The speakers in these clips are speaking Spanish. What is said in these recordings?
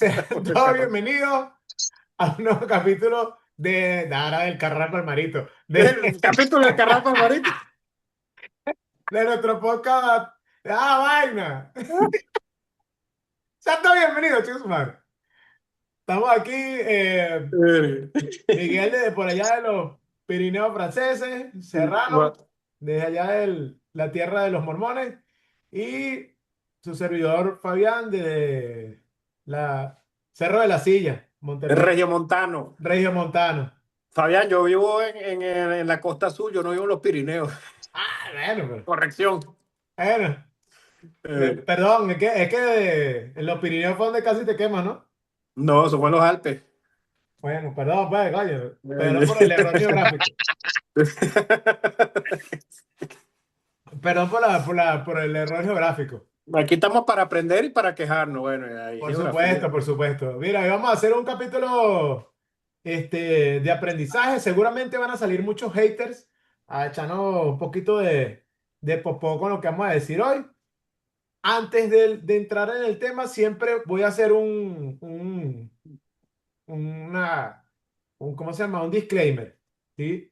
Todos bienvenidos a un nuevo capítulo de ahora del Carraco al Marito, El capítulo del Carrasco Marítimo. de nuestro podcast. ¡Ah, vaina! Sean todos bienvenidos, chicos, madre. Estamos aquí, Miguel desde por allá de los Pirineos franceses, Serrano, desde allá de la tierra de los mormones, y su servidor Fabián de la Cerro de la Silla, Monterrey, Regiomontano. Regiomontano. Fabián, yo vivo en la costa sur, yo no vivo en los Pirineos. Ah, bueno, Corrección. bueno. Eh, Perdón, es que en los Pirineos fue donde casi te quemas, ¿no? no, eso fue en los Alpes. Bueno, perdón, pues, coño. Perdón por el error geográfico. Perdón por el error geográfico. Aquí estamos para aprender y para quejarnos. Bueno, hay Por geografía. supuesto, por supuesto. Mira, hoy vamos a hacer un capítulo de aprendizaje. Seguramente van a salir muchos haters a echarnos un poquito de popó con lo que vamos a decir hoy. Antes de entrar en el tema, siempre voy a hacer una, ¿cómo se llama? Un disclaimer, ¿sí?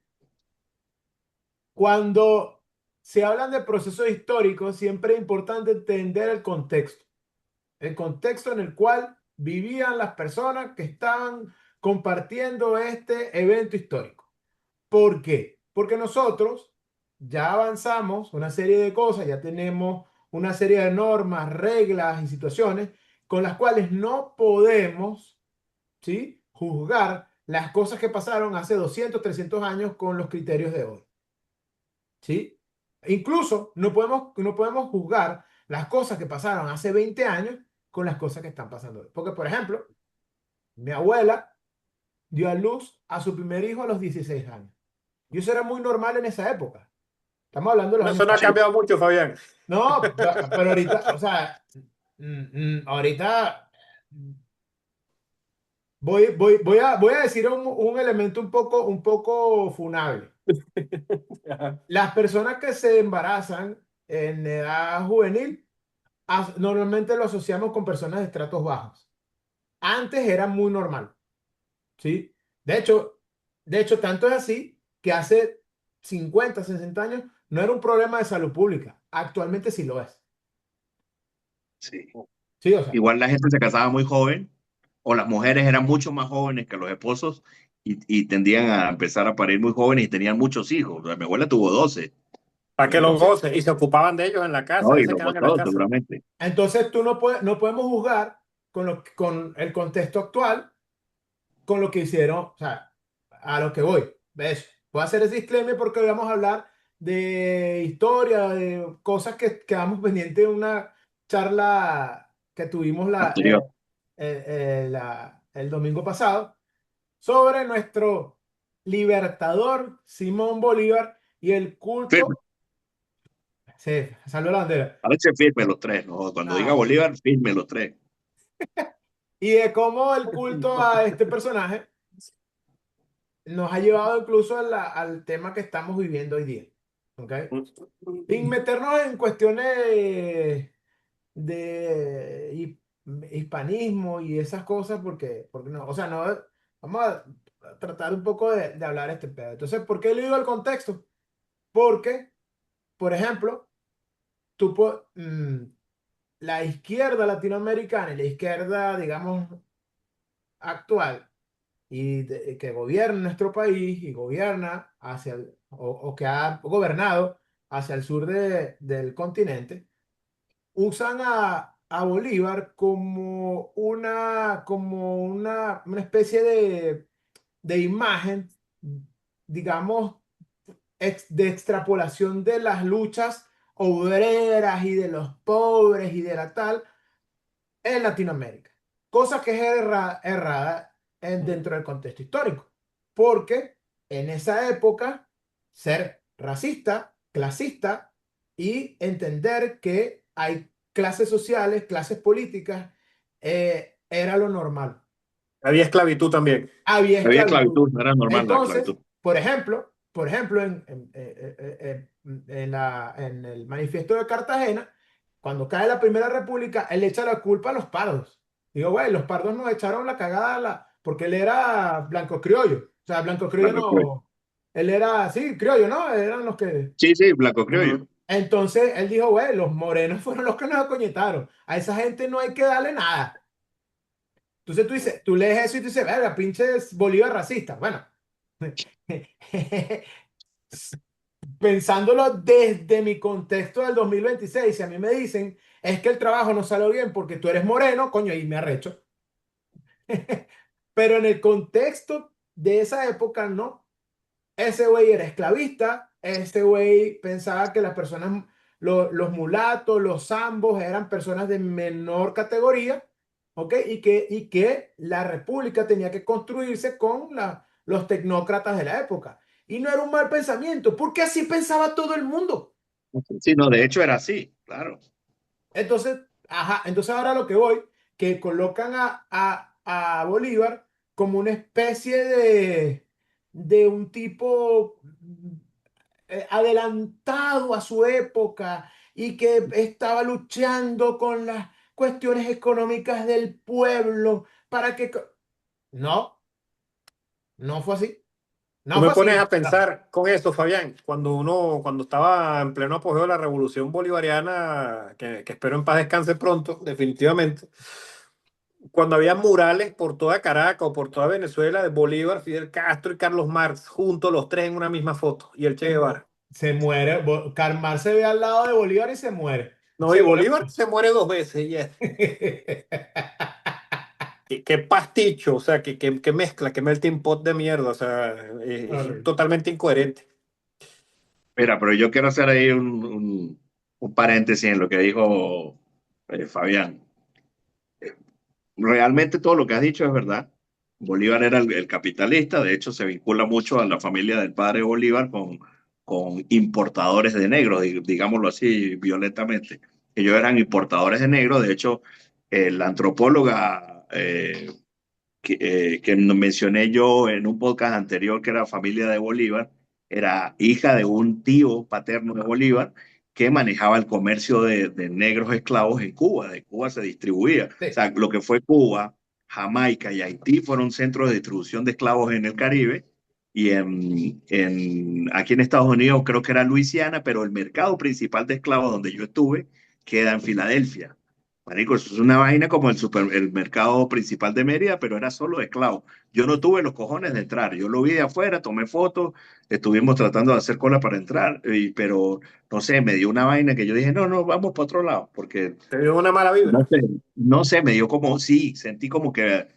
Cuando se hablan de procesos históricos, siempre es importante entender el contexto en el cual vivían las personas que estaban compartiendo este evento histórico. ¿Por qué? Porque nosotros ya avanzamos una serie de cosas, ya tenemos una serie de normas, reglas y situaciones con las cuales no podemos, ¿sí?, juzgar las cosas que pasaron hace 200, 300 años con los criterios de hoy. ¿Sí? Incluso no podemos juzgar las cosas que pasaron hace 20 años con las cosas que están pasando hoy. Porque, por ejemplo, mi abuela dio a luz a su primer hijo a los 16 años. Y eso era muy normal en esa época. Estamos hablando de los años Eso no ha 40. cambiado mucho, Fabián. No, pero ahorita, o sea, ahorita voy a decir un elemento un poco funable. Ajá. Las personas que se embarazan en edad juvenil normalmente lo asociamos con personas de estratos bajos. Antes era muy normal, ¿sí? De hecho, tanto es así que hace 50, 60 años no era un problema de salud pública. Actualmente sí lo es. Sí. Sí, o sea, Igual la gente se casaba muy joven, o las mujeres eran mucho más jóvenes que los esposos y tendían a empezar a parir muy jóvenes y tenían muchos hijos. O sea, mi abuela tuvo 12, Para que los entonces, goce. Y se ocupaban de ellos en la casa. ¿no? Y Ellos se los quedaban en la gozados casa. seguramente. tú no podemos juzgar con el contexto actual, con lo que hicieron, o sea, a lo que voy. ¿Ves? Voy a hacer ese disclaimer porque hoy vamos a hablar de historia, de cosas que quedamos pendientes en una charla que tuvimos Anterior. el domingo pasado sobre nuestro libertador Simón Bolívar y el Firme. culto. Sí, salud la bandera. A veces firme los tres, ¿no? Cuando diga Ah, Bolívar, firme los tres. y de cómo el culto a este personaje nos ha llevado incluso al tema que estamos viviendo hoy día. ¿Ok? Sin meternos en cuestiones de hispanismo y esas cosas, porque no, o sea, no, vamos a tratar un poco de hablar este pedo. Entonces, ¿por qué le digo el contexto? Porque, por ejemplo, la izquierda latinoamericana y la izquierda, digamos, actual que gobierna nuestro país y gobierna o que ha gobernado hacia el sur del continente, usan a Bolívar como una especie de imagen, digamos, de extrapolación de las luchas obreras y de los pobres y de la tal en Latinoamérica. Cosa que es errada dentro del contexto histórico. Porque en esa época, ser racista, clasista y entender que hay clases sociales, clases políticas, era lo normal. Había esclavitud también. Había Había esclavitud. esclavitud, no era normal la Entonces, esclavitud. por ejemplo, en el manifiesto de Cartagena, cuando cae la Primera República, él echa la culpa a los pardos. Digo, güey, los pardos nos echaron la cagada porque él era blanco criollo. O sea, blanco criollo Blanco criollo. no. Él era, sí, criollo, ¿no? Eran los que. Sí, sí, blanco Ujú. criollo. Entonces él dijo, güey, los morenos fueron los que nos acoñetaron. A esa gente no hay que darle nada. Entonces tú dices, tú lees eso y tú dices, verga, pinches Bolívar racista. Bueno, pensándolo desde mi contexto del 2026, si a mí me dicen, es que el trabajo no salió bien porque tú eres moreno, coño, y me arrecho. Pero en el contexto de esa época, no. Ese güey era esclavista, ese güey pensaba que las personas, los mulatos, los zambos eran personas de menor categoría, ¿ok? Y que la república tenía que construirse con los tecnócratas de la época. Y no era un mal pensamiento, porque así pensaba todo el mundo. Sí, no, de hecho era así, claro. Entonces, ajá, entonces ahora lo que voy, que colocan a Bolívar como una especie de un tipo adelantado a su época y que estaba luchando con las cuestiones económicas del pueblo para que... No, no fue así. Tú No me fue pones así. a pensar con eso, Fabián, cuando estaba en pleno apogeo de la Revolución Bolivariana, que espero en paz descanse pronto, definitivamente, cuando había murales por toda Caracas o por toda Venezuela de Bolívar, Fidel Castro y Carlos Marx, juntos los tres en una misma foto, y el Che Guevara. Se muere. Karl Marx se ve al lado de Bolívar y se muere. No, Se y vuelve. Bolívar se muere dos veces y es. Qué pasticho, o sea, qué mezcla, qué melting pot de mierda, o sea, es Horrible. totalmente incoherente. Mira, pero yo quiero hacer ahí un paréntesis en lo que dijo Fabián. Realmente todo lo que has dicho es verdad. Bolívar era el capitalista, de hecho se vincula mucho a la familia del padre Bolívar con importadores de negros, digámoslo así violentamente. Ellos eran importadores de negros, de hecho la antropóloga que mencioné yo en un podcast anterior, que era familia de Bolívar, era hija de un tío paterno de Bolívar que manejaba el comercio de negros esclavos en Cuba. De Cuba se distribuía. O Sí. sea, lo que fue Cuba, Jamaica y Haití fueron centros de distribución de esclavos en el Caribe. Y aquí en Estados Unidos creo que era Luisiana, pero el mercado principal de esclavos donde yo estuve queda en Filadelfia. Marico, eso es una vaina como el mercado principal de Mérida, pero era solo de esclavos. Yo no tuve los cojones de entrar. Yo lo vi de afuera, tomé fotos, estuvimos tratando de hacer cola para entrar, pero no sé, me dio una vaina que yo dije, no, no, vamos para otro lado, porque Te dio una mala no vibra. sé, no sé, me dio como, sí, sentí como que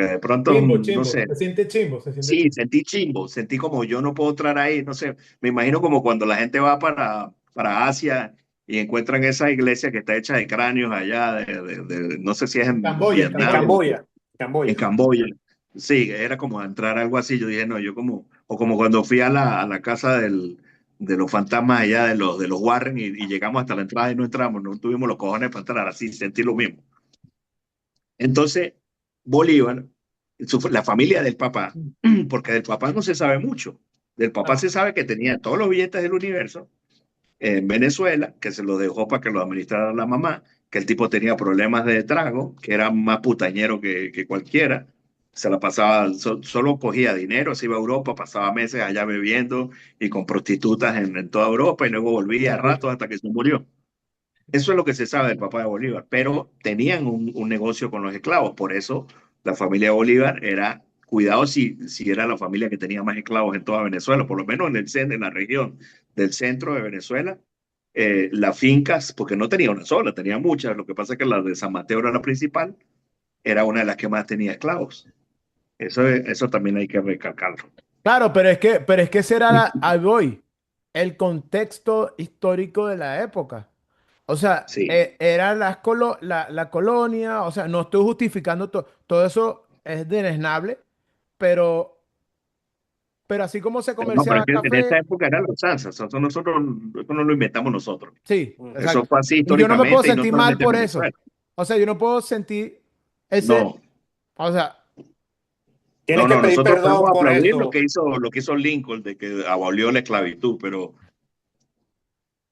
de pronto, Chimbo, no chimbo. sé, Se siente chimbo, se siente sí, chimbo. sentí chimbo, sentí como yo no puedo entrar ahí, no sé, me imagino como cuando la gente va para Asia y encuentran esa iglesia que está hecha de cráneos allá, no sé si es en Camboya, En Vietnam Camboya. Camboya, en Camboya. Camboya. Sí, era como entrar algo así, yo dije, no, yo como, o como cuando fui a la casa de los fantasmas allá de los Warren y llegamos hasta la entrada y no entramos, no tuvimos los cojones para entrar, así sentí lo mismo. Entonces, Bolívar, la familia del papá, porque del papá no se sabe mucho. Del papá Ah, se sabe que tenía todos los billetes del universo en Venezuela, que se los dejó para que lo administrara la mamá, que el tipo tenía problemas de trago, que era más putañero que cualquiera. Se la pasaba, solo cogía dinero, se iba a Europa, pasaba meses allá bebiendo y con prostitutas en toda Europa y luego volvía qué a ratos rico. hasta que se murió. Eso es lo que se sabe del papá de Bolívar, pero tenían un negocio con los esclavos, por eso la familia Bolívar era, cuidado si era la familia que tenía más esclavos en toda Venezuela, por lo menos en el centro, en la región del centro de Venezuela, las fincas, porque no tenía una sola, tenía muchas, lo que pasa es que la de San Mateo era la principal, era una de las que más tenía esclavos. Eso también hay que recalcarlo. Claro, pero es que ese era ahí voy, el contexto histórico de la época. O sea, Sí. era la colonia, o sea, no estoy justificando todo eso es deleznable, pero así como se Pero no, pero es comerciaba que en esta café, época era la usanza, eso no lo inventamos nosotros. sí, Mm. Eso exacto. fue así Y yo no me puedo históricamente y no sentir mal solamente en por eso. Venezuela. O sea, yo no puedo sentir ese, No, o sea, Tienes no, que no, pedir nosotros perdón podemos por aplaudir eso. lo que hizo Lincoln de que abolió la esclavitud, pero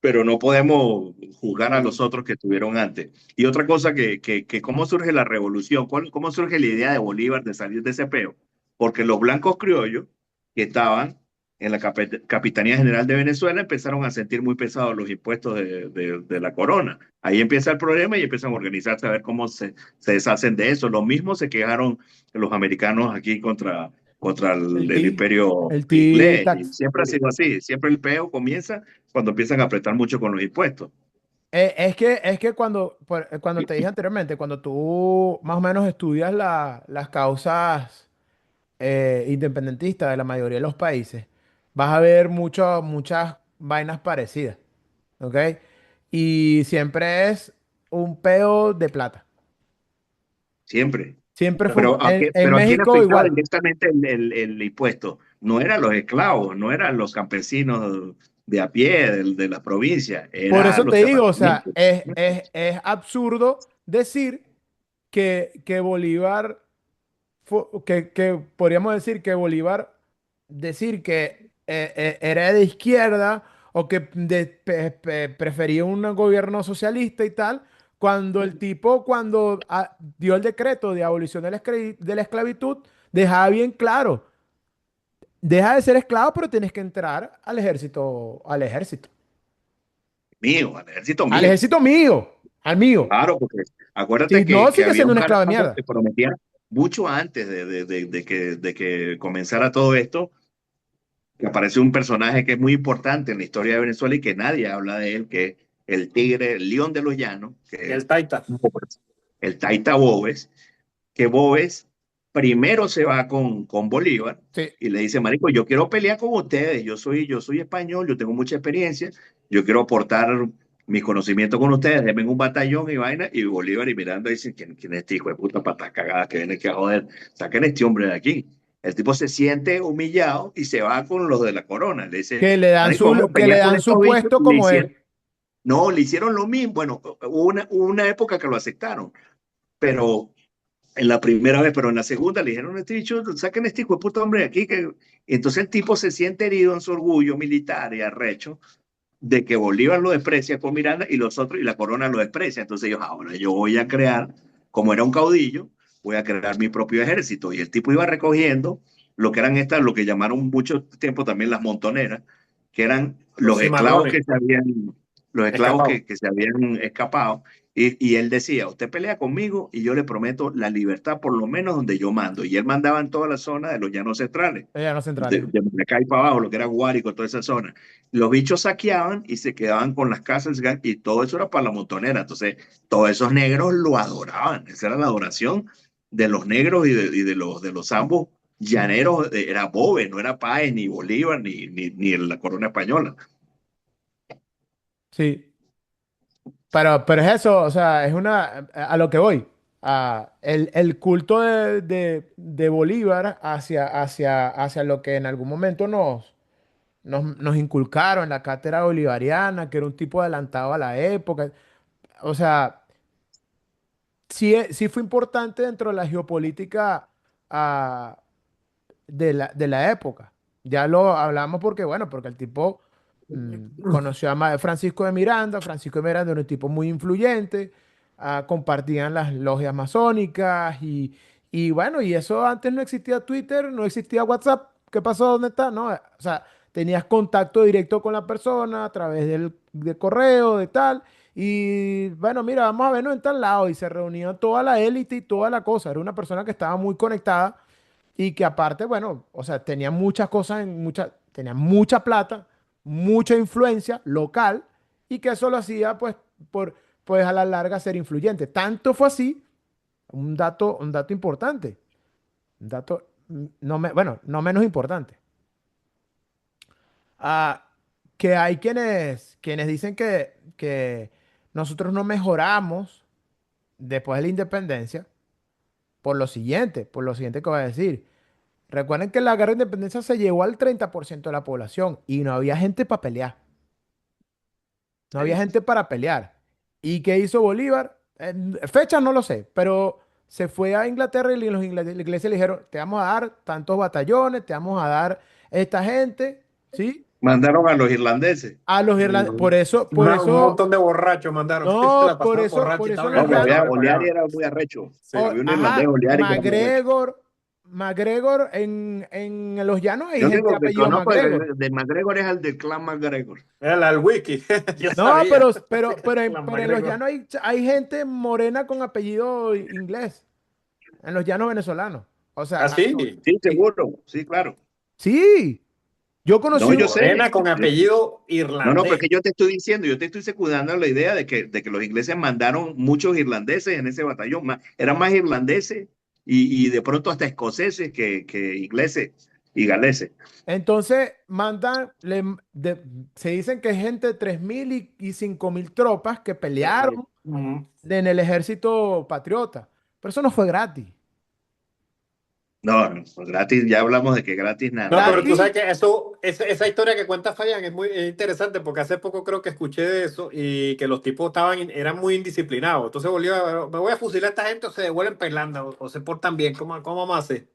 pero no podemos juzgar a los otros que estuvieron antes. Y otra cosa que cómo surge la revolución, cómo surge la idea de Bolívar de salir de ese peo, porque los blancos criollos que estaban en la Capitanía General de Venezuela empezaron a sentir muy pesados los impuestos de la corona. Ahí empieza el problema y empiezan a organizarse a ver cómo se deshacen de eso. Lo mismo se quejaron los americanos aquí contra El el T, imperio el inglés. Y T-Tax. siempre ha sido así. Siempre el peo comienza cuando empiezan a apretar mucho con los impuestos. Es que cuando te dije anteriormente, cuando tú más o menos estudias las causas independentistas de la mayoría de los países, vas a ver muchas vainas parecidas, ¿ok? Y siempre es un peo de plata. Siempre. Siempre fue Pero en pero a quién México afectaba igual. directamente el impuesto. No eran los esclavos, no eran los campesinos de a pie de la provincia, Por eran eso te los digo, o sea, terratenientes. es absurdo decir que Bolívar que podríamos decir que Bolívar, decir que era de izquierda o que prefería un gobierno socialista y tal, cuando el tipo, cuando dio el decreto de abolición de la esclavitud, dejaba bien claro, deja de ser esclavo, pero tienes que entrar Mío, al ejército al mío. ejército mío, al mío. Claro, porque Si acuérdate no, que sigue había siendo un un esclavo de carajo mierda. que prometía mucho antes de que comenzara todo esto, que aparece un personaje que es muy importante en la historia de Venezuela y que nadie habla de él, que es el tigre, el león de los llanos, que es El Taita. el Taita Bóves, que Bóves primero se va con Bolívar Sí. y le dice, marico, yo quiero pelear con ustedes, yo soy español, yo tengo mucha experiencia, yo quiero aportar mis conocimientos con ustedes, denme un batallón y vaina, y Bolívar y Miranda dicen, ¿quién es este hijo de puta patas cagadas que viene aquí a joder? Saquen a este hombre de aquí. El tipo se siente humillado y se va con los de la corona. Le dice, marico, vamos a Que le pelear con dan estos su bichos. puesto Le como hicieron, es. no, le hicieron lo mismo. Bueno, hubo una época que lo aceptaron, pero en la primera vez, pero en la segunda le dijeron a este bicho, saquen a este hijo de puta hombre de aquí. Y entonces el tipo se siente herido en su orgullo militar y arrecho de que Bolívar lo desprecia con Miranda y los otros y la corona lo desprecia. Entonces ellos, ahora yo voy a crear, como era un caudillo, voy a crear mi propio ejército. Y el tipo iba recogiendo lo que eran estas, lo que llamaron mucho tiempo también las montoneras, que eran Los los esclavos cimarrones. los esclavos Escapados. que se habían escapado. Y él decía, usted pelea conmigo y yo le prometo la libertad por lo menos donde yo mando. Y él mandaba en toda la zona de los llanos centrales, Llanos centrales. de Maracay para abajo, lo que era Guárico, toda esa zona. Los bichos saqueaban y se quedaban con las casas y todo eso era para la montonera. Entonces, todos esos negros lo adoraban. Esa era la adoración de los negros y de los ambos llaneros. Era Boves, no era Páez, ni Bolívar, ni la corona española. Sí. Pero es eso, o sea, a lo que voy. El culto de Bolívar hacia lo que en algún momento nos inculcaron en la cátedra bolivariana, que era un tipo adelantado a la época. O sea, sí fue importante dentro de la geopolítica ah, de la época. Ya lo hablamos porque, bueno, porque el tipo conoció a Francisco de Miranda. Francisco de Miranda era un tipo muy influyente. Compartían las logias masónicas y bueno, y eso antes no existía Twitter, no existía WhatsApp. ¿Qué pasó? ¿Dónde está? No, o sea, tenías contacto directo con la persona a través de correo, de tal. Y bueno, mira, vamos a vernos en tal lado. Y se reunía toda la élite y toda la cosa. Era una persona que estaba muy conectada y que aparte, bueno, o sea, tenía muchas cosas, tenía mucha plata, mucha influencia local y que eso lo hacía, pues a la larga ser influyente. Tanto fue así, un dato importante, un dato, bueno, no menos importante, ah, que hay quienes dicen que nosotros no mejoramos después de la independencia por lo siguiente que voy a decir. Recuerden que la guerra de independencia se llevó al 30% de la población y no había gente para pelear. No había gente para pelear. ¿Y qué hizo Bolívar? Fechas no lo sé, pero se fue a Inglaterra y la iglesia le dijeron, te vamos a dar tantos batallones, te vamos a dar esta gente, ¿sí? Mandaron a los irlandeses. A los irlandeses. Mm. Por Un eso, montón de borrachos mandaron. Se no, la pasaban borrachos y por eso estaban los No, pero llanos, Oliari apagados. era muy arrecho. Sí. Había un irlandés, ajá, Oliari, que era muy arrecho. MacGregor, en los llanos hay Yo gente de digo que apellido conozco MacGregor. de MacGregor es el del clan MacGregor. Era el wiki. Yo No, sabía. La pero en los MacGregor. llanos hay gente morena con apellido inglés, en los llanos venezolanos. O sea, Ah, sí. Sí, sí, seguro. Sí, claro. sí, yo No, conocí yo un, sé. Morena con apellido No, no, irlandés. porque yo te estoy diciendo, yo te estoy secundando la idea de que los ingleses mandaron muchos irlandeses en ese batallón. Eran más irlandeses y de pronto hasta escoceses que ingleses y galeses. entonces mandan, se dicen que es gente de 3.000 y 5.000 tropas que pelearon Ujú. en el ejército patriota, pero eso no fue gratis. No, no, pues gratis, ya hablamos de que gratis No, nada. pero tú Gratis, sabes que esa historia que cuenta Fabián es interesante porque hace poco creo que escuché de eso y que los tipos eran muy indisciplinados. Entonces me voy a fusilar a esta gente o se devuelven para Irlanda o se portan bien. ¿Cómo vamos a hacer?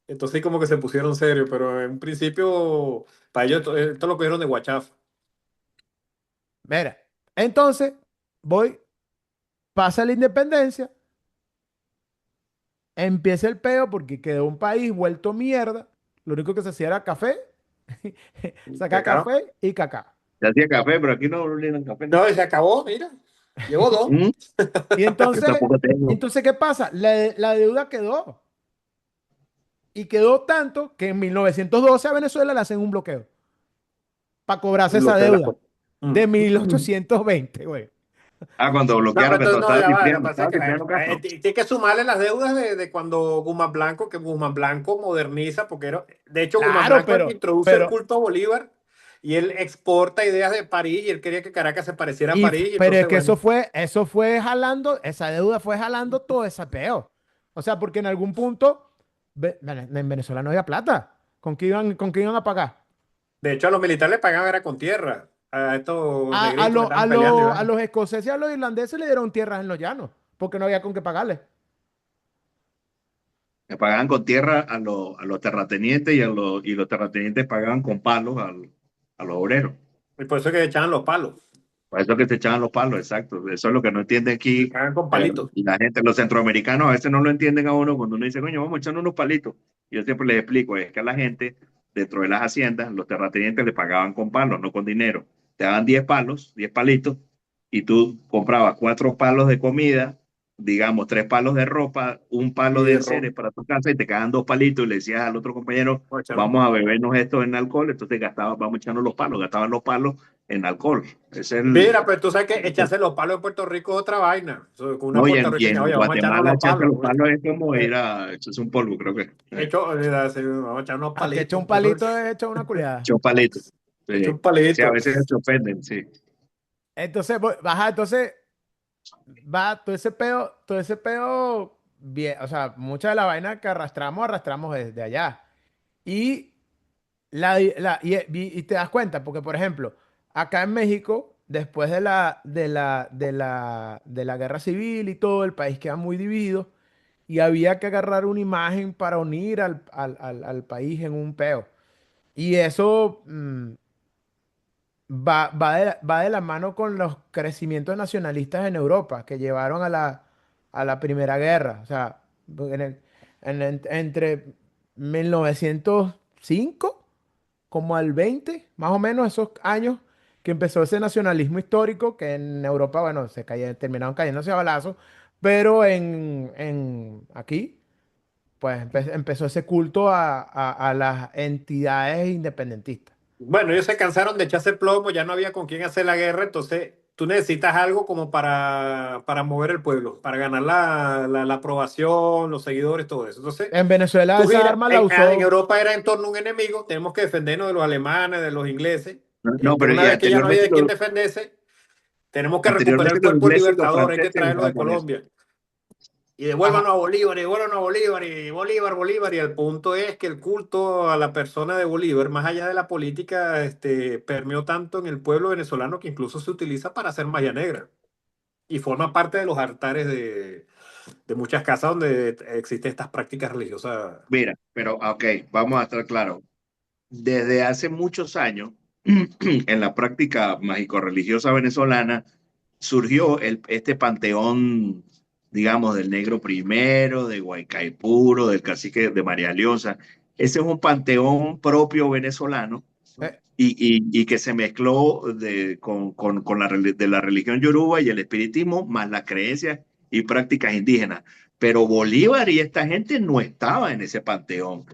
Entonces como que se pusieron serios, pero en un principio para ellos esto lo cogieron de guachafo. mira, entonces pasa la independencia, empieza el peo porque quedó un país vuelto mierda, lo único que se hacía era café, Se sacar acabó. café y cacao. Se hacía café, pero aquí no olvidan café. No, y se acabó, mira. Llevo dos. Mm, Y Yo entonces, tampoco tengo. ¿qué pasa? La deuda quedó. Y quedó tanto que en 1912 a Venezuela le hacen un bloqueo para cobrarse esa Lo que la- deuda de Mm. 1820, güey. Cuando No, pero bloquearon que entonces todo no, ya va. Lo que pasa es Estaba que Cipriano Castro. tiene que sumarle las deudas de cuando Guzmán Blanco, que Guzmán Blanco moderniza, porque de hecho Guzmán Claro, Blanco es el que introduce el pero, culto a Bolívar y él exporta ideas de París y él quería que Caracas se pareciera a París y pero es entonces, que bueno, eso fue jalando, esa deuda fue jalando todo ese peo. O sea, porque en algún punto en Venezuela no había plata. Con qué iban a pagar? de hecho a los militares le pagaban era con tierra, a estos A, negritos que estaban peleando, a Iván. los escoceses y a los irlandeses le dieron tierras en los llanos, porque no había con qué pagarle. Le pagaban con tierra a los terratenientes y los terratenientes pagaban con palos a los obreros. Y por eso es que echaban los palos, Por eso que se echaban los palos, exacto. Eso es lo que no entiende le aquí pagan con palitos. la gente. Los centroamericanos a veces no lo entienden a uno cuando uno dice, coño, vamos a echar unos palitos. Yo siempre les explico, es que a la gente dentro de las haciendas, los terratenientes le pagaban con palos, no con dinero. Te daban 10 palos, 10 palitos, y tú comprabas 4 palos de comida, digamos, 3 palos de ropa, un palo Y de de enseres ron. para tu casa, y te quedaban 2 palitos, y le decías al otro compañero, O echaron- vamos a bebernos esto en alcohol, entonces vamos echando los palos, gastaban los palos en alcohol. Es el, Mira, pero tú sabes que echarse los palos en Puerto Rico es otra vaina. Eso, con una no, y puertorriqueña, en oye, vamos a echarnos Guatemala los echarse palos. los palos es como ir Eh, a echarse un polvo, creo que. vamos a echar unos Al que echa palitos. un palito es echa una culiada. Echar un palito. Echa Sí. un Sí, a palito. veces se ofenden, sí. Entonces, entonces va todo ese peo, bien, o sea, mucha de la vaina que arrastramos desde allá. Y, y te das cuenta, porque por ejemplo, acá en México, después de la guerra civil y todo, el país queda muy dividido y había que agarrar una imagen para unir al país en un peo. Y eso va de la mano con los crecimientos nacionalistas en Europa que llevaron a la Primera Guerra. O sea, entre 1905 como al 20 más o menos esos años que empezó ese nacionalismo histórico que en Europa, bueno, terminaron cayéndose a balazos, pero aquí, pues empezó ese culto a las entidades independentistas. Bueno, ellos se cansaron de echarse plomo, ya no había con quién hacer la guerra, entonces tú necesitas algo como para mover el pueblo, para ganar la aprobación, los seguidores, todo eso. Entonces, En Venezuela tú esa giras, arma la en usó. Europa era en torno a un enemigo, tenemos que defendernos de los alemanes, de los ingleses. No, no, pero Una y vez que ya no había de quién defenderse, tenemos que recuperar anteriormente el los cuerpo ingleses y los libertador, hay que franceses traerlo de usaban eso. Colombia. Y Ajá. devuélvanos a Bolívar, y devuélvanos a Bolívar, y Bolívar, Bolívar. Y el punto es que el culto a la persona de Bolívar, más allá de la política, permeó tanto en el pueblo venezolano que incluso se utiliza para hacer malla negra. Y forma parte de los altares de muchas casas donde existen estas prácticas religiosas. Mira, pero ok, vamos a estar claros. Desde hace muchos años, en la práctica mágico-religiosa venezolana surgió este panteón, digamos, del Negro Primero, de Guaycaipuro, del cacique de María Leonza. Ese es un panteón propio venezolano, ¿no? Eh, y que se mezcló con de la religión yoruba y el espiritismo, más las creencias y prácticas indígenas. Pero Bolívar y esta gente no estaban en ese panteón.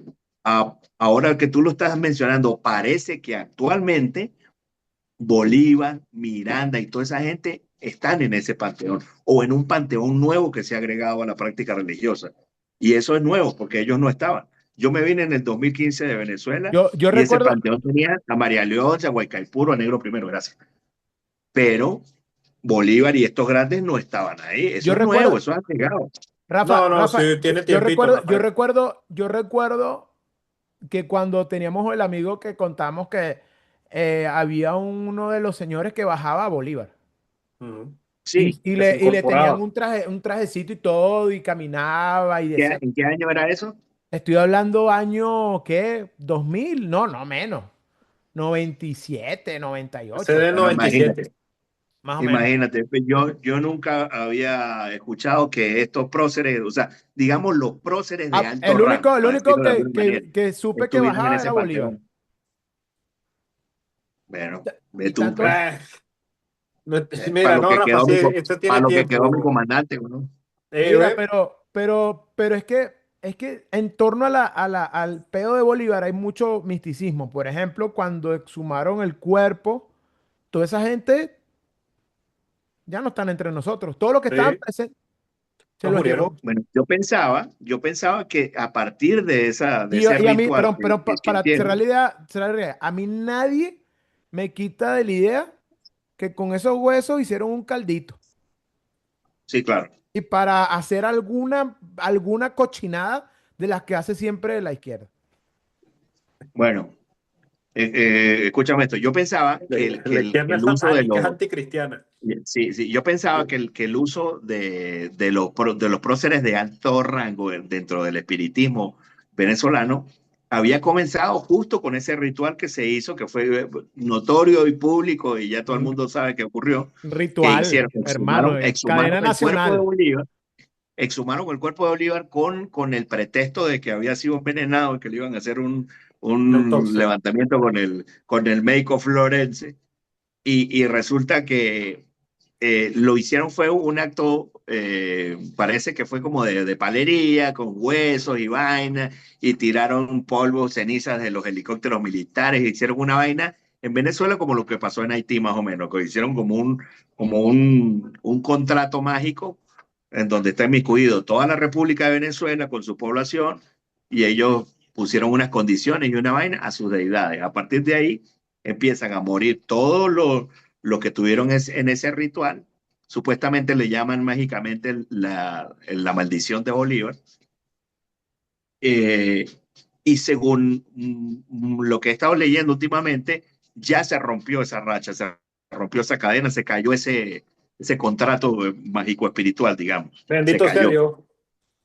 Ahora que tú lo estás mencionando, parece que actualmente Bolívar, Miranda y toda esa gente están en ese panteón o en un panteón nuevo que se ha agregado a la práctica religiosa. Y eso es nuevo porque ellos no estaban. Yo me vine en el 2015 de Venezuela yo y ese recuerdo, panteón tenía a María Leonza, a Guaycaipuro, a Negro Primero, gracias. Pero Bolívar y estos grandes no estaban ahí. Eso yo es nuevo, recuerdo, eso es agregado. Rafa, No, no, sí, Rafa, tiene tiempito, Rafael. yo recuerdo que cuando teníamos el amigo que contamos que había uno de los señores que bajaba a Bolívar Ujú. Sí, y Que se y le tenían incorporaba. un trajecito y todo y caminaba y decía, ¿En qué año era eso? estoy hablando año, ¿qué? 2000 no, no menos, 97 Ese 98 del Bueno, 97. imagínate. más o menos. Imagínate, pues yo nunca había escuchado que estos próceres, o sea, digamos los próceres de Ah, alto rango, el para único decirlo de alguna manera, que supe que estuvieran en bajaba ese era Bolívar. panteón. Bueno, ve Y tú, tanto, pues, Ah, no, para mira, lo no, que Rafa, quedó sí, eso para tiene lo que quedó mi tiempo. comandante, ¿no? mira, Ve, pero es que en torno a al pedo de Bolívar hay mucho misticismo. Por ejemplo, cuando exhumaron el cuerpo, toda esa gente ya no están entre nosotros. Todos los que estaban sí, presentes se nos los llevó. murieron. Bueno, yo pensaba que a partir de Y, ese y a mí, ritual que para hicieron, cerrar la idea, a mí nadie me quita de la idea que con esos huesos hicieron un caldito. sí, claro. Y para hacer alguna cochinada de las que hace siempre la izquierda. Bueno, escúchame esto, yo pensaba La que izquierda el es uso de satánica, es los anticristiana. Sí, sí, yo pensaba que el uso de los próceres de alto rango dentro del espiritismo venezolano había comenzado justo con ese ritual que se hizo, que fue notorio y público, y ya todo el Un mundo sabe que ocurrió, que ritual, hicieron, hermano, exhumaron cadena el cuerpo de nacional. Bolívar, exhumaron el cuerpo de Bolívar con el pretexto de que había sido envenenado y que le iban a hacer Una un autopsia. levantamiento con el médico Florense, y resulta que lo hicieron fue un acto, parece que fue como de palería, con huesos y vaina, y tiraron polvo, cenizas de los helicópteros militares, hicieron una vaina en Venezuela como lo que pasó en Haití más o menos, que hicieron un contrato mágico en donde está inmiscuido toda la República de Venezuela con su población, y ellos pusieron unas condiciones y una vaina a sus deidades. A partir de ahí empiezan a morir todos los que tuvieron en ese ritual. Supuestamente le llaman mágicamente la maldición de Bolívar. Eh, y según lo que he estado leyendo últimamente, ya se rompió esa racha, se rompió esa cadena, se cayó ese contrato mágico espiritual, digamos, se Bendito sea cayó. Dios.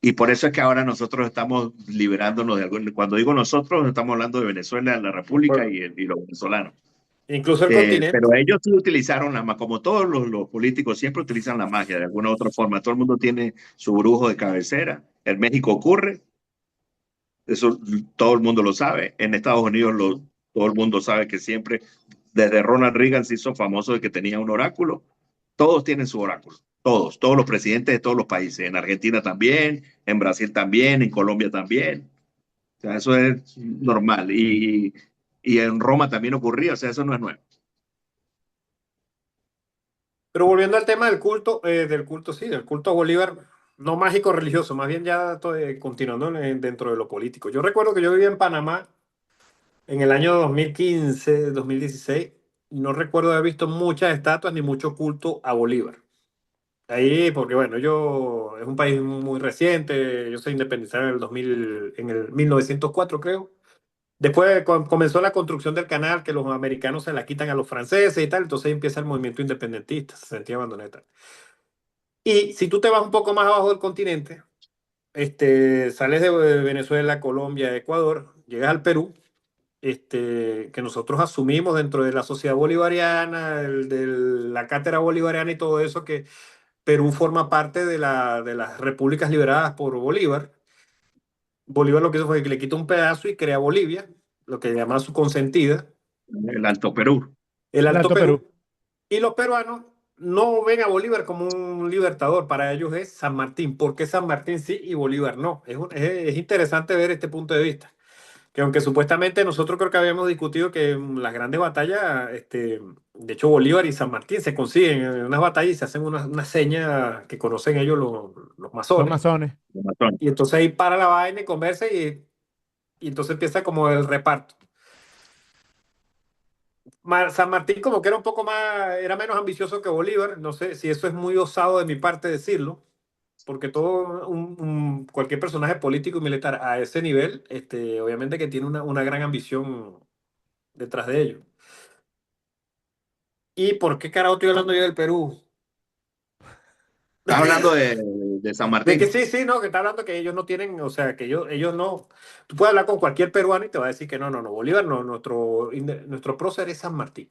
Y por eso es que ahora nosotros estamos liberándonos de algo. Cuando digo nosotros, estamos hablando de Venezuela, la República Bueno, y los venezolanos. incluso el continente. Pero ellos sí utilizaron la magia, como todos los políticos siempre utilizan la magia de alguna u otra forma. Todo el mundo tiene su brujo de cabecera. En México ocurre, eso todo el mundo lo sabe. En Estados Unidos todo el mundo sabe que siempre, desde Ronald Reagan se hizo famoso de que tenía un oráculo. Todos tienen su oráculo. Todos los presidentes de todos los países. En Argentina también, en Brasil también, en Colombia también. O sea, eso es normal. Y en Roma también ocurría, o sea, eso no es nuevo. Pero volviendo al tema del culto, sí, del culto a Bolívar, no mágico religioso, más bien ya continuando dentro de lo político. Yo recuerdo que yo vivía en Panamá en el año 2015, 2016, y no recuerdo haber visto muchas estatuas ni mucho culto a Bolívar. Ahí, porque bueno, es un país muy reciente, yo soy independizado en el 2000, en el 1904 creo. Después comenzó la construcción del canal, que los americanos se la quitan a los franceses y tal, entonces ahí empieza el movimiento independentista, se sentía abandonado y tal. Y si tú te vas un poco más abajo del continente, sales de Venezuela, Colombia, Ecuador, llegas al Perú, que nosotros asumimos dentro de la sociedad bolivariana, de la cátedra bolivariana y todo eso, que Perú forma parte de las repúblicas liberadas por Bolívar. Bolívar lo que hizo fue que le quitó un pedazo y crea Bolivia, lo que llama su consentida, El Alto Perú. el El Alto Alto Perú. Perú. Y los peruanos no ven a Bolívar como un libertador, para ellos es San Martín. ¿Por qué San Martín sí y Bolívar no? Es interesante ver este punto de vista. Que aunque supuestamente nosotros creo que habíamos discutido que las grandes batallas, de hecho Bolívar y San Martín se consiguen en unas batallas y se hacen una seña que conocen ellos los Los masones. masones. De Matón. Y entonces ahí para la vaina y conversa y entonces empieza como el reparto. San Martín como que era un poco más, era menos ambicioso que Bolívar. No sé si eso es muy osado de mi parte decirlo, porque todo cualquier personaje político y militar a ese nivel, obviamente que tiene una gran ambición detrás de ello. ¿Y por qué carajo estoy hablando yo del Perú? Estás hablando de San De que Martín. sí, sí, no, que está hablando que ellos no tienen, o sea, que ellos no. Tú puedes hablar con cualquier peruano y te va a decir que no, no, no, Bolívar no, nuestro prócer es San Martín.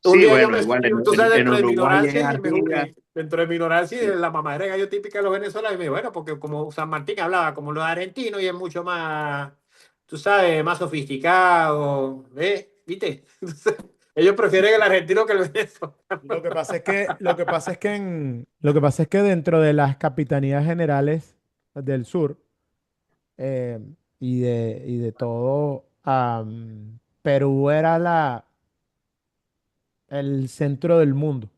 Un Sí, día yo bueno, me, igual tú sabes, en dentro de mi Uruguay es ignorancia, y me Artigas. jugué, dentro de mi ignorancia y Sí, de la mamadera de gallo típica de los venezolanos, y me dije, bueno, porque como San Martín hablaba como los argentinos y es mucho más, tú sabes, más sofisticado, ¿ves? ¿Viste? Entonces, ellos prefieren el argentino que el venezolano. Lo que pasa es que dentro de las capitanías generales del sur eh, y de todo, Perú era el centro del mundo.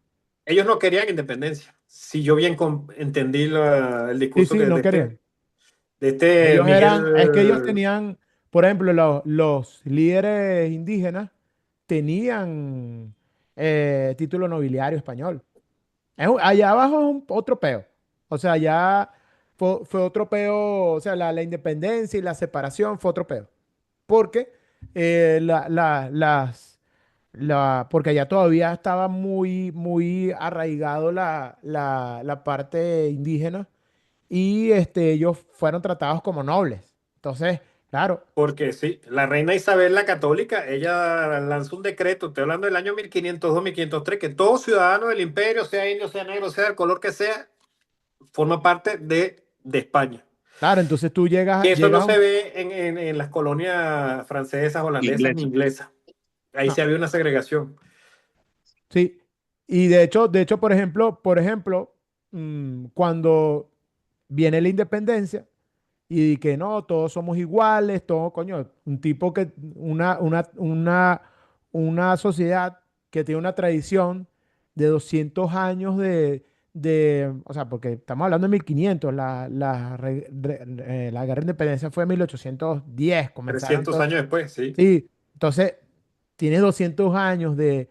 Ellos no querían independencia. Si yo bien entendí el Sí, discurso sí, que no querían. de este Ellos eran, es que ellos Miguel, tenían, por ejemplo, los líderes indígenas tenían título nobiliario español. Allá abajo es otro peo. O sea, ya fue otro peo, o sea, la independencia y la separación fue otro peo. Porque, porque allá todavía estaba muy arraigado la parte indígena y ellos fueron tratados como nobles. Entonces, claro, porque sí, la reina Isabel la Católica, ella lanzó un decreto, estoy hablando del año 1502, 1503, que todo ciudadano del imperio, sea indio, sea negro, sea del color que sea, forma parte de España. claro, entonces tú Que eso no llegas a se ve en las colonias francesas, holandesas ni inglesa. inglesas. Ahí sí no, había una segregación. sí. Y de hecho, por ejemplo, cuando viene la independencia y que no, todos somos iguales, todo, coño, una sociedad que tiene una tradición de 200 años o sea, porque estamos hablando de 1500, la guerra de independencia fue en 1810, comenzaron 300 todos. años después, sí. Sí, entonces tienes 200 años de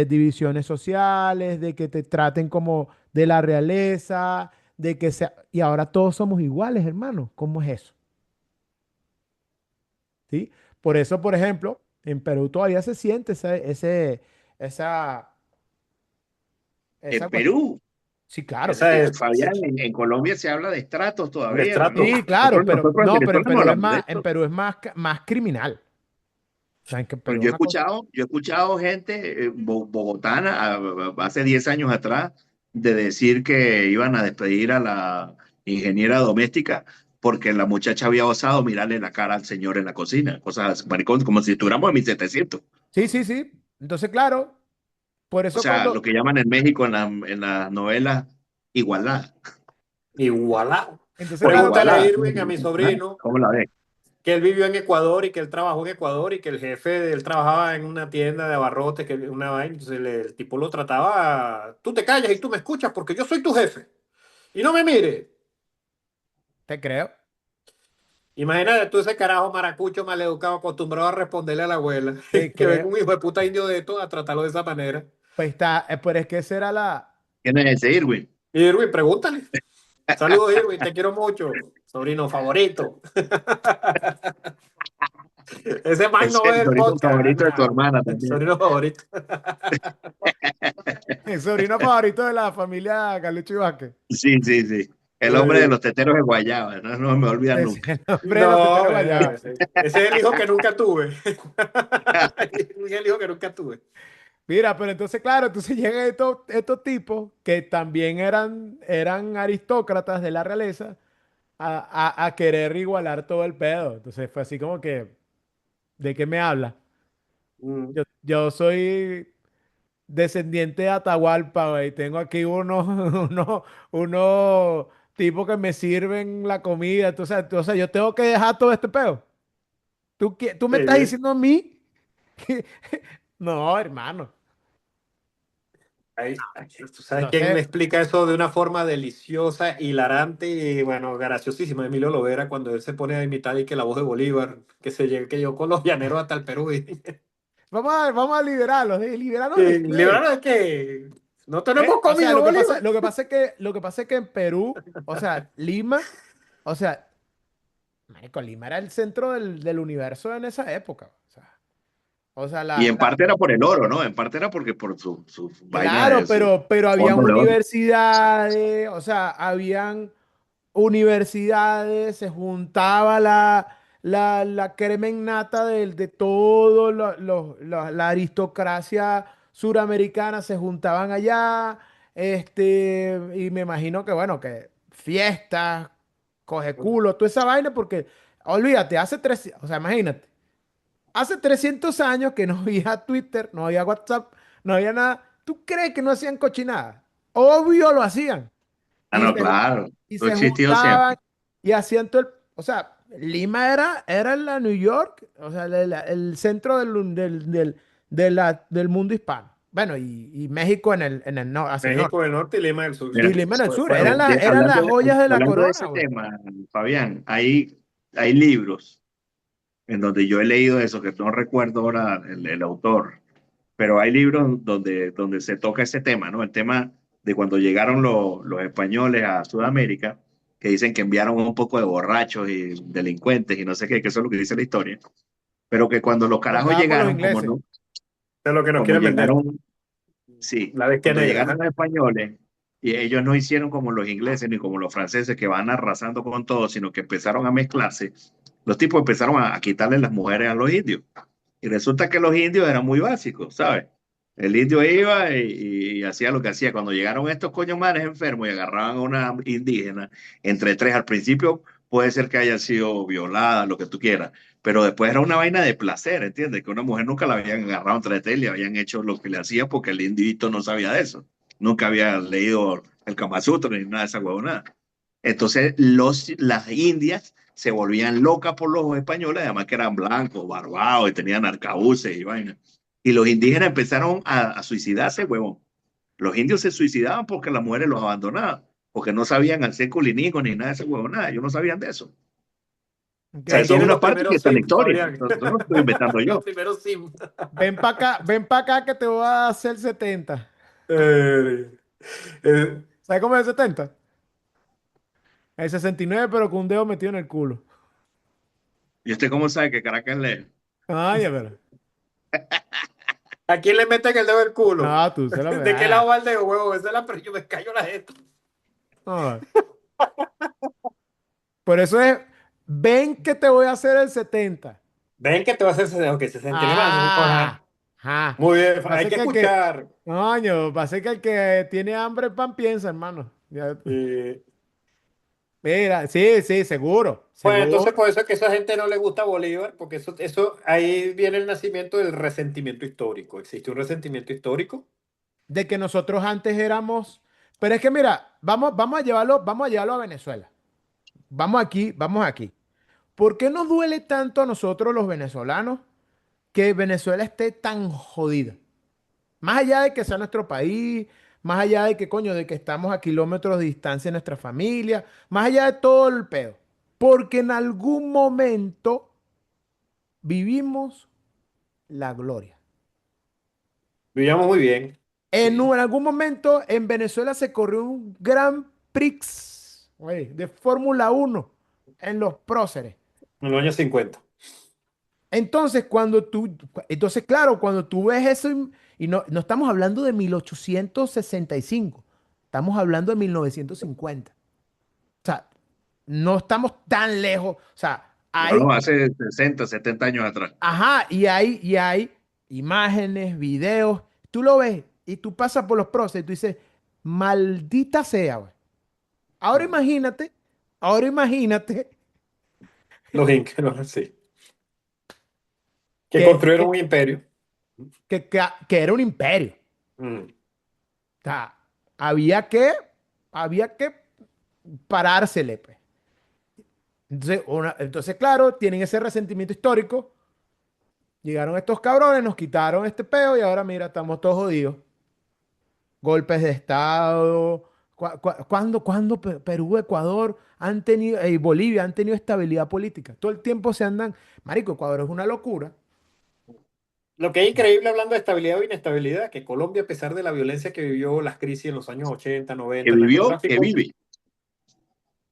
divisiones sociales, de que te traten como de la realeza, y ahora todos somos iguales, hermano. ¿Cómo es eso? ¿Sí? Por eso, por ejemplo, en Perú todavía se siente esa, esa En cuestión. Perú, Sí, claro. Esa es, Fabián, en Colombia se habla de estratos de todavía. estrato. Sí, claro, pero En no, pero en Venezuela no Perú es hablamos de más, en esto. Perú es más criminal. O sea, en que Pero Perú es una cosa. yo he escuchado gente bogotana hace 10 años atrás de decir que iban a despedir a la ingeniera doméstica porque la muchacha había osado mirarle la cara al señor en la cocina, cosas así, maricón, como si estuviéramos en 1700. Sí, sí, sí. Entonces, claro, por O eso sea, lo cuando. que llaman en México en las novelas igualdad Igualado. Entonces, o claro, Pregúntale a igualdad. Irving, a mi ¿Ah? sobrino, ¿Cómo la ves? que él vivió en Ecuador y que él trabajó en Ecuador y que el jefe de él trabajaba en una tienda de abarrotes, que una vaina, entonces el tipo lo trataba, tú te callas y tú me escuchas porque yo soy tu jefe y no me mires. te creo, Imagínate tú ese carajo maracucho maleducado acostumbrado a responderle a la abuela, te que venga creo. un hijo de puta indio de esto a tratarlo de esa manera. Pues está, pero es que esa era la. ¿Quién es ese Irwin? Y Irwin, pregúntale. Saludos, Irwin, te quiero mucho. Sobrino favorito. Ese man Es no ve el el sobrino podcast, favorito de tu nada. hermana también. Sobrino favorito. El sobrino favorito de la familia Galucho y Vázquez. Sí, sí, sí. El hombre de los teteros de Guayaba, no, no me olvida Es nunca. el nombre de los No, teteros guayaba. ese es el hijo que nunca tuve. Es el hijo que nunca tuve. Mira, pero entonces, claro, entonces llegan estos tipos que también eran aristócratas de la realeza a querer igualar todo el pedo. Entonces fue así como que, ¿de qué me habla? Mm, Yo soy descendiente de Atahualpa, güey. Tengo aquí unos tipos que me sirven la comida. Entonces, yo tengo que dejar todo este pedo. ¿Tú me sí, estás diciendo a mí? que- No, hermano. tú sabes quién me Entonces, explica eso de una forma deliciosa, hilarante y, bueno, graciosísima. Emilio Lovera, cuando él se pone a imitar y que la voz de Bolívar, que se llegue que yo con los llaneros hasta el Perú. vamos a liberarlos, ¿liberarlos de Que, qué? ¿liberaron de qué? No tenemos O sea, comido, Bolívar. lo que pasa es que en Perú, o sea, Lima, o sea, marico, Lima era el centro del universo en esa época. O sea, Y en parte era por el oro, ¿no? En parte era porque por su vaina de claro, su pero habían fondo de oro. universidades, o sea, habían universidades, se juntaba la crema innata de todo la aristocracia suramericana, se juntaban allá, y me imagino que, bueno, que fiestas, coge culo, toda esa vaina, porque, olvídate, o sea, imagínate, hace 300 años que no había Twitter, no había WhatsApp, no había nada, ¿tú crees que no hacían cochinada? Obvio lo hacían Ah, y no, se, ju- claro. y Lo ha se existido juntaban siempre. y hacían todo o sea, Lima era la New York, o sea, el centro del mundo hispano. Bueno, y México hacia el norte. México del Norte y Lima del Sur, Mira, Y sí. Lima en el sur, Fueron. eran las joyas de la hablando de corona, ese güey. tema, Fabián, hay libros en donde yo he leído eso, que no recuerdo ahora el autor, pero hay libros donde se toca ese tema, ¿no? El tema de cuando llegaron los españoles a Sudamérica, que dicen que enviaron un poco de borrachos y delincuentes y no sé qué, que eso es lo que dice la historia, pero que cuando los carajos Mandada por los llegaron, ingleses. Es lo que nos como quieren vender. llegaron, sí, La bestia cuando negra, llegaron ajá. los españoles, y ellos no hicieron como los ingleses ni como los franceses que van arrasando con todo, sino que empezaron a mezclarse, los tipos empezaron a quitarle las mujeres a los indios. Y resulta que los indios eran muy básicos, ¿sabes? El indio iba y hacía lo que hacía. Cuando llegaron estos coños manes enfermos y agarraban a una indígena, entre tres, al principio puede ser que haya sido violada, lo que tú quieras, pero después era una vaina de placer, ¿entiendes? Que una mujer nunca la habían agarrado entre tres, le habían hecho lo que le hacía porque el individuo no sabía de eso. Nunca había leído el Kama Sutra ni nada de esa huevonada. Entonces las indias se volvían locas por los españoles, además que eran blancos, barbados y tenían arcabuces y vainas. Y los indígenas empezaron a suicidarse, huevón. Los indios se suicidaban porque las mujeres los abandonaban, porque no sabían hacer culinicos ni nada de esa huevonada. Ellos no sabían de eso. O Ok. sea, eso es Tienen una los parte que primeros está en la Sims, historia. Fabián. Eso no lo estoy inventando Los yo. primeros Sims. Ven para acá que te voy a hacer 70. Eh, eh, ¿Sabes cómo es el 70? El 69, pero con un dedo metido en el culo. ¿Y usted cómo sabe que Caracas lee? Ay, a ver. ¿A quién le meten el dedo del culo? No, tú se lo ¿De qué lado verás. va el dedo, huevo? Esa es la pero yo me callo la gente. No. Por eso es, ven que te voy a hacer el 70. Ven que te vas a hacer ok, 69 más. Ah, Ajá. ajá. Muy bien, hay Pasa que que el que, escuchar. coño, pasa que el que tiene hambre, pan piensa, hermano. Eh, Mira, sí, sí, seguro, bueno, entonces seguro. por eso es que a esa gente no le gusta Bolívar, porque eso ahí viene el nacimiento del resentimiento histórico. Existe un resentimiento histórico. De que nosotros antes éramos. Pero es que mira, vamos a llevarlo a Venezuela. Vamos aquí. ¿Por qué nos duele tanto a nosotros los venezolanos que Venezuela esté tan jodida? Más allá de que sea nuestro país, más allá de que, coño, de que estamos a kilómetros de distancia de nuestra familia, más allá de todo el pedo. Porque en algún momento vivimos la gloria. Vivíamos muy bien. Sí. En algún momento en Venezuela se corrió un Grand Prix, güey, de Fórmula 1 en los próceres. En los años 50. Entonces, claro, cuando tú ves eso, y no estamos hablando de 1865, estamos hablando de 1950. O sea, no estamos tan lejos. O sea, No, no, hay, hace 60, 70 años atrás. ajá, y hay imágenes, videos. Tú lo ves y tú pasas por los procesos y tú dices, maldita sea, güey. Ahora Mm. imagínate, ahora imagínate Los incas, no, sí. Que que, construyeron que, un imperio. que era un imperio. Mm. O sea, había que parársele, pues. Entonces, claro, tienen ese resentimiento histórico. Llegaron estos cabrones, nos quitaron este peo y ahora mira, estamos todos jodidos. Golpes de Estado. ¿Cuándo Perú, Ecuador han tenido, y Bolivia han tenido estabilidad política? Todo el tiempo se andan. Marico, Ecuador es una locura. Lo que es increíble hablando de estabilidad o inestabilidad, que Colombia, a pesar de la violencia que vivió, las crisis en los años 80, Que 90, el vivió, que narcotráfico, vive.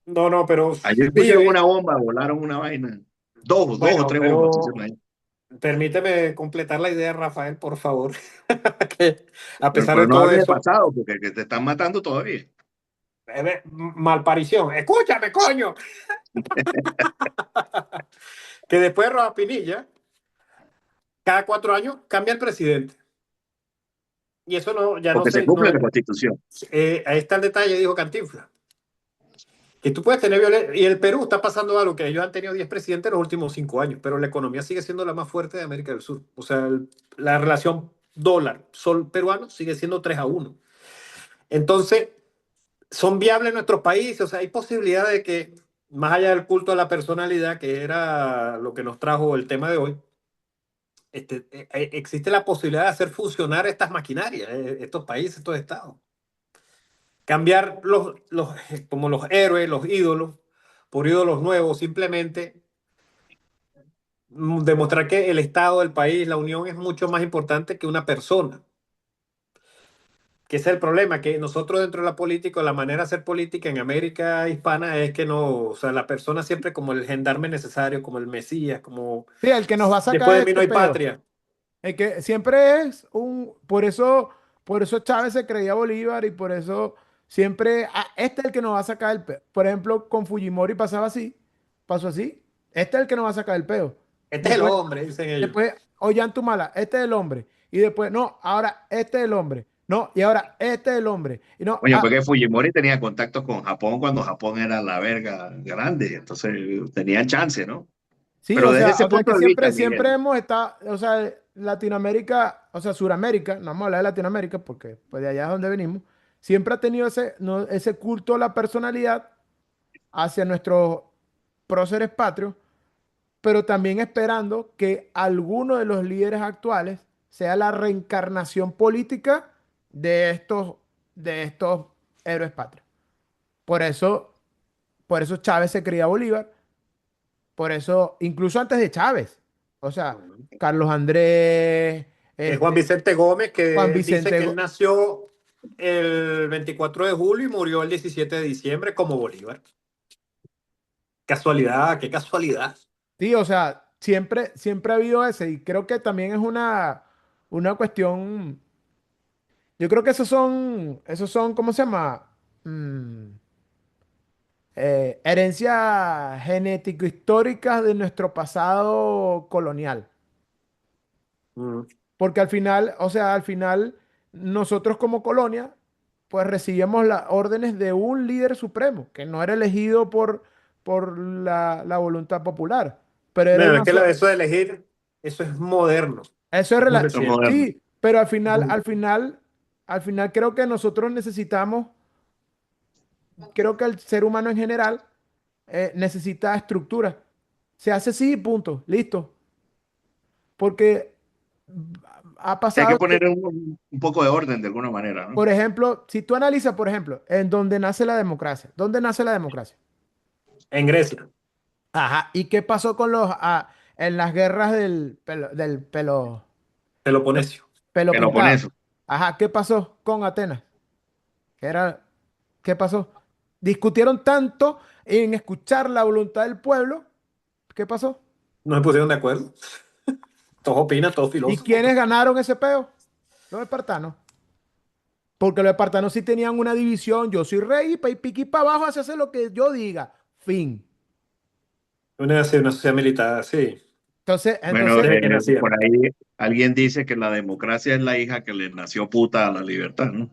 no, no, pero Ayer pusieron vive. una bomba, volaron una vaina. Dos o Bueno, tres bombas pusieron pero ahí. permíteme completar la idea, Rafael, por favor. Que a pesar Pero de no todo hables de eso, pasado, porque que te están matando todavía. malparición, escúchame, coño, que después de Rojas Pinilla, cada 4 años cambia el presidente. Y eso no, ya no Porque se sé, no cumple es, la Constitución. ahí está el detalle, dijo Cantinflas. Que tú puedes tener violencia. Y el Perú está pasando algo, que ellos han tenido 10 presidentes en los últimos 5 años, pero la economía sigue siendo la más fuerte de América del Sur. O sea, la relación dólar-sol peruano sigue siendo 3-1. Entonces, son viables nuestros países. O sea, hay posibilidad de que, más allá del culto a la personalidad, que era lo que nos trajo el tema de hoy, existe la posibilidad de hacer funcionar estas maquinarias, estos países, estos estados. Cambiar como los héroes, los ídolos, por ídolos nuevos, simplemente demostrar que el Estado, el país, la unión es mucho más importante que una persona. Que ese es el problema, que nosotros dentro de la política, la manera de hacer política en América hispana es que no, o sea, la persona siempre como el gendarme necesario, como el Mesías, como Sí, el que nos va a sacar después de de mí no este hay peo. patria. El que siempre es por eso Chávez se creía Bolívar y por eso siempre, este es el que nos va a sacar el peo. Por ejemplo, con Fujimori pasó así. Este es el que nos va a sacar el peo. Este es el Después, hombre, dicen ellos. después, Ollantumala, este es el hombre. Y después, no, ahora este es el hombre. No, y ahora este es el hombre. Y no, Oye, porque Fujimori tenía contactos con Japón cuando Japón era la verga grande, entonces tenían chance, ¿no? sí, Pero desde ese o sea punto que de vista, siempre Miguel, hemos estado, o sea, Latinoamérica, o sea, Suramérica, no vamos a hablar de Latinoamérica porque pues de allá es donde venimos, siempre ha tenido ese, no, ese culto a la personalidad hacia nuestros próceres patrios, pero también esperando que alguno de los líderes actuales sea la reencarnación política de estos, de estos héroes patrios. Por eso, por eso Chávez se creía Bolívar. Por eso, incluso antes de Chávez, o sea, Carlos Andrés, Es Juan este, Vicente Gómez Juan que dice Vicente, que él nació el 24 de julio y murió el 17 de diciembre como Bolívar. Casualidad, qué casualidad. sí, o sea, siempre ha habido ese, y creo que también es una cuestión, yo creo que esos son, ¿cómo se llama? Mm, herencias genético-históricas de nuestro pasado colonial. Mm. Porque al final, o sea, al final, nosotros como colonia, pues recibíamos las órdenes de un líder supremo, que no era elegido por la voluntad popular, pero era Bueno, es una que sola. eso de elegir, eso es moderno, Eso es es muy son reciente. modernos. sí, pero al final creo que nosotros necesitamos, creo que el ser humano en general necesita estructura. Se hace así, punto, listo. Porque ha Sí, hay que pasado que, poner un poco de orden de alguna manera, ¿no? por ejemplo, si tú analizas, por ejemplo, en donde nace la democracia, ¿dónde nace la democracia? En Grecia, Ajá, ¿y qué pasó en las guerras del Peloponesio. pelo Que lo pone pintado? eso. Ajá, ¿qué pasó con Atenas? ¿Qué pasó? Discutieron tanto en escuchar la voluntad del pueblo, ¿qué pasó? No se pusieron de acuerdo. Todos opinan, todos ¿Y filósofos. quiénes ganaron ese peo? Los espartanos. Porque los espartanos sí tenían una división, yo soy rey y piqui para abajo se hace lo que yo diga. Fin. Una sociedad militar, sí. Entonces, Bueno, entonces, Desde que por nacieron. ahí alguien dice que la democracia es la hija que le nació puta a la libertad, ¿no?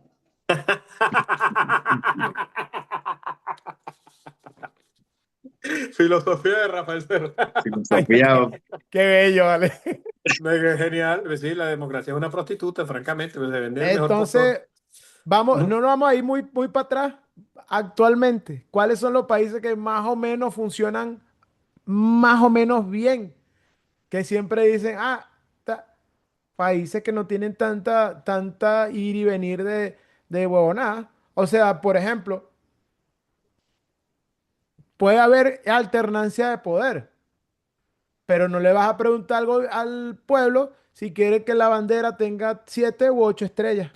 Filosofía de Rafael Serra. ay, Filosofía, qué bello, ¿vale? Qué genial. Pues sí, la democracia es una prostituta, francamente. Pues se vende el mejor postor. Entonces, vamos, Ujú. no nos vamos a ir muy para atrás. Actualmente, ¿cuáles son los países que más o menos funcionan más o menos bien? Que siempre dicen, países que no tienen tanta ir y venir de huevonada. O sea, por ejemplo, puede haber alternancia de poder, pero no le vas a preguntar al pueblo si quiere que la bandera tenga 7 u 8 estrellas.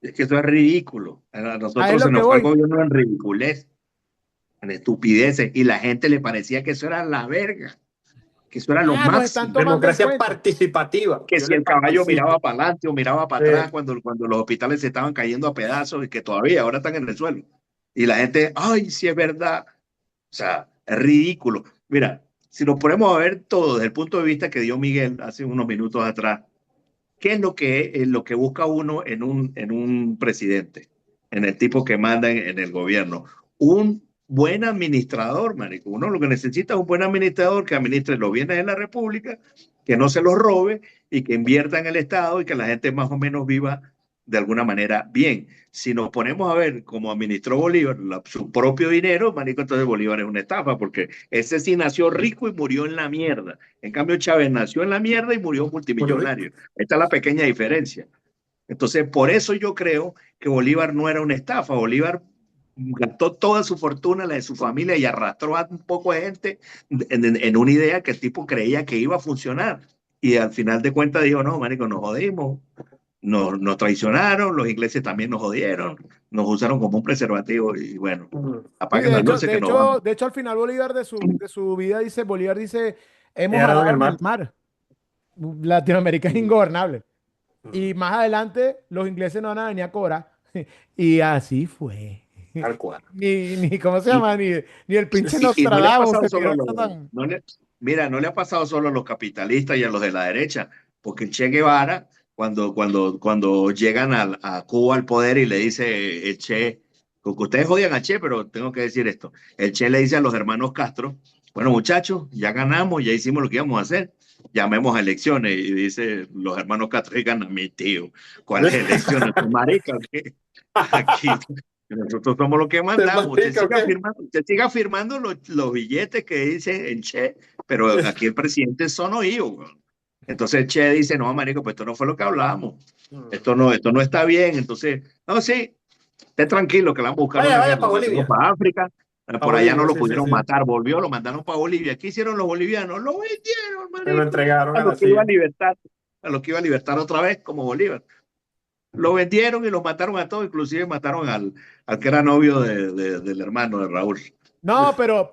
es que eso es ridículo. A Ahí es nosotros se lo que nos fue el voy. gobierno en ridiculez, en estupideces, y la gente le parecía que eso era la verga, que eso era lo Nos están máximo. tomando en Democracia cuenta. participativa. Que Yo si le el caballo miraba participo. para adelante o miraba para atrás Eh, cuando los hospitales se estaban cayendo a pedazos y que todavía ahora están en el suelo. Y la gente, ay, sí es verdad. O sea, es ridículo. Mira, si nos ponemos a ver todo desde el punto de vista que dio Miguel hace unos minutos atrás, ¿qué es lo que busca uno en un presidente, en el tipo que manda en el gobierno? Un buen administrador, marico. Uno lo que necesita es un buen administrador que administre los bienes de la República, que no se los robe y que invierta en el Estado y que la gente más o menos viva de alguna manera bien. Si nos ponemos a ver cómo administró Bolívar su propio dinero, marico, entonces Bolívar es una estafa, porque ese sí nació rico y murió en la mierda. En cambio, Chávez nació en la mierda y murió Murió rico. multimillonario. Esta es la pequeña diferencia. Entonces, por eso yo creo que Bolívar no era una estafa. Bolívar gastó toda su fortuna, la de su familia, y arrastró a un poco de gente en una idea que el tipo creía que iba a funcionar. Y al final de cuentas dijo, no, marico, nos jodimos, nos traicionaron, los ingleses también nos jodieron, nos usaron como un preservativo y bueno, Mm. Sí, apaguen las luces que nos vamos. de hecho, al final Bolívar de su vida dice, Bolívar dice, hemos Quedaron en arado el en el mar. mar. Latinoamérica es Mm. ingobernable. Mm. Y más adelante los ingleses no van a venir a cobrar. Y así fue. Tal cual. Ni ¿cómo se Y, llama? Ni el pinche y no le ha Nostradamus pasado se solo tiró a esa los, tan. mira, no le ha pasado solo a los capitalistas y a los de la derecha, porque el Che Guevara, cuando llegan a Cuba al poder y le dice el Che, porque ustedes odian a Che, pero tengo que decir esto, el Che le dice a los hermanos Castro, bueno muchachos, ya ganamos, ya hicimos lo que íbamos a hacer, llamemos a elecciones, y dice los hermanos Castro, digan a mi tío, ¿cuáles elecciones? Marica, ¿qué? Aquí nosotros somos los que ¿Te mandamos. marica o qué? Usted siga firmando los billetes que dicen en Che, pero aquí el presidente son oídos. Entonces Che dice, no, marico, pues esto no fue lo que hablábamos. Mm. Esto no está bien. Entonces, no, sí, esté tranquilo que le vamos a buscar Vaya, una vaya guerra. para Lo mandaron Bolivia. para África, Para por allá no Bolivia, lo sí, sí, pudieron sí. matar, volvió, lo mandaron para Bolivia. ¿Qué hicieron los bolivianos? Lo vendieron, Se lo marico, entregaron a a los la que iba a CIA. libertar, a los que iba a libertar otra vez como Bolívar. Lo vendieron y los mataron a todos, inclusive mataron al que era novio del hermano de Raúl. No, pero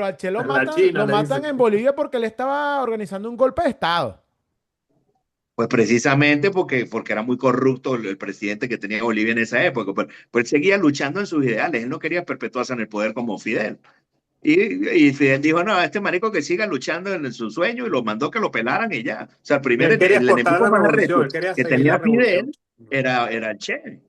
a Che lo La matan, China lo le matan dicen. en Bolivia porque él estaba organizando un golpe de Estado. Pues precisamente porque era muy corrupto el presidente que tenía Bolivia en esa época. Pues él seguía luchando en sus ideales. Él no quería perpetuarse en el poder como Fidel. Y Fidel dijo, no, a este marico que siga luchando en su sueño y lo mandó que lo pelaran y ya. O sea, el Él quería el exportar enemigo la más revolución, arrecho él quería que seguir la tenía revolución. Fidel era el Che.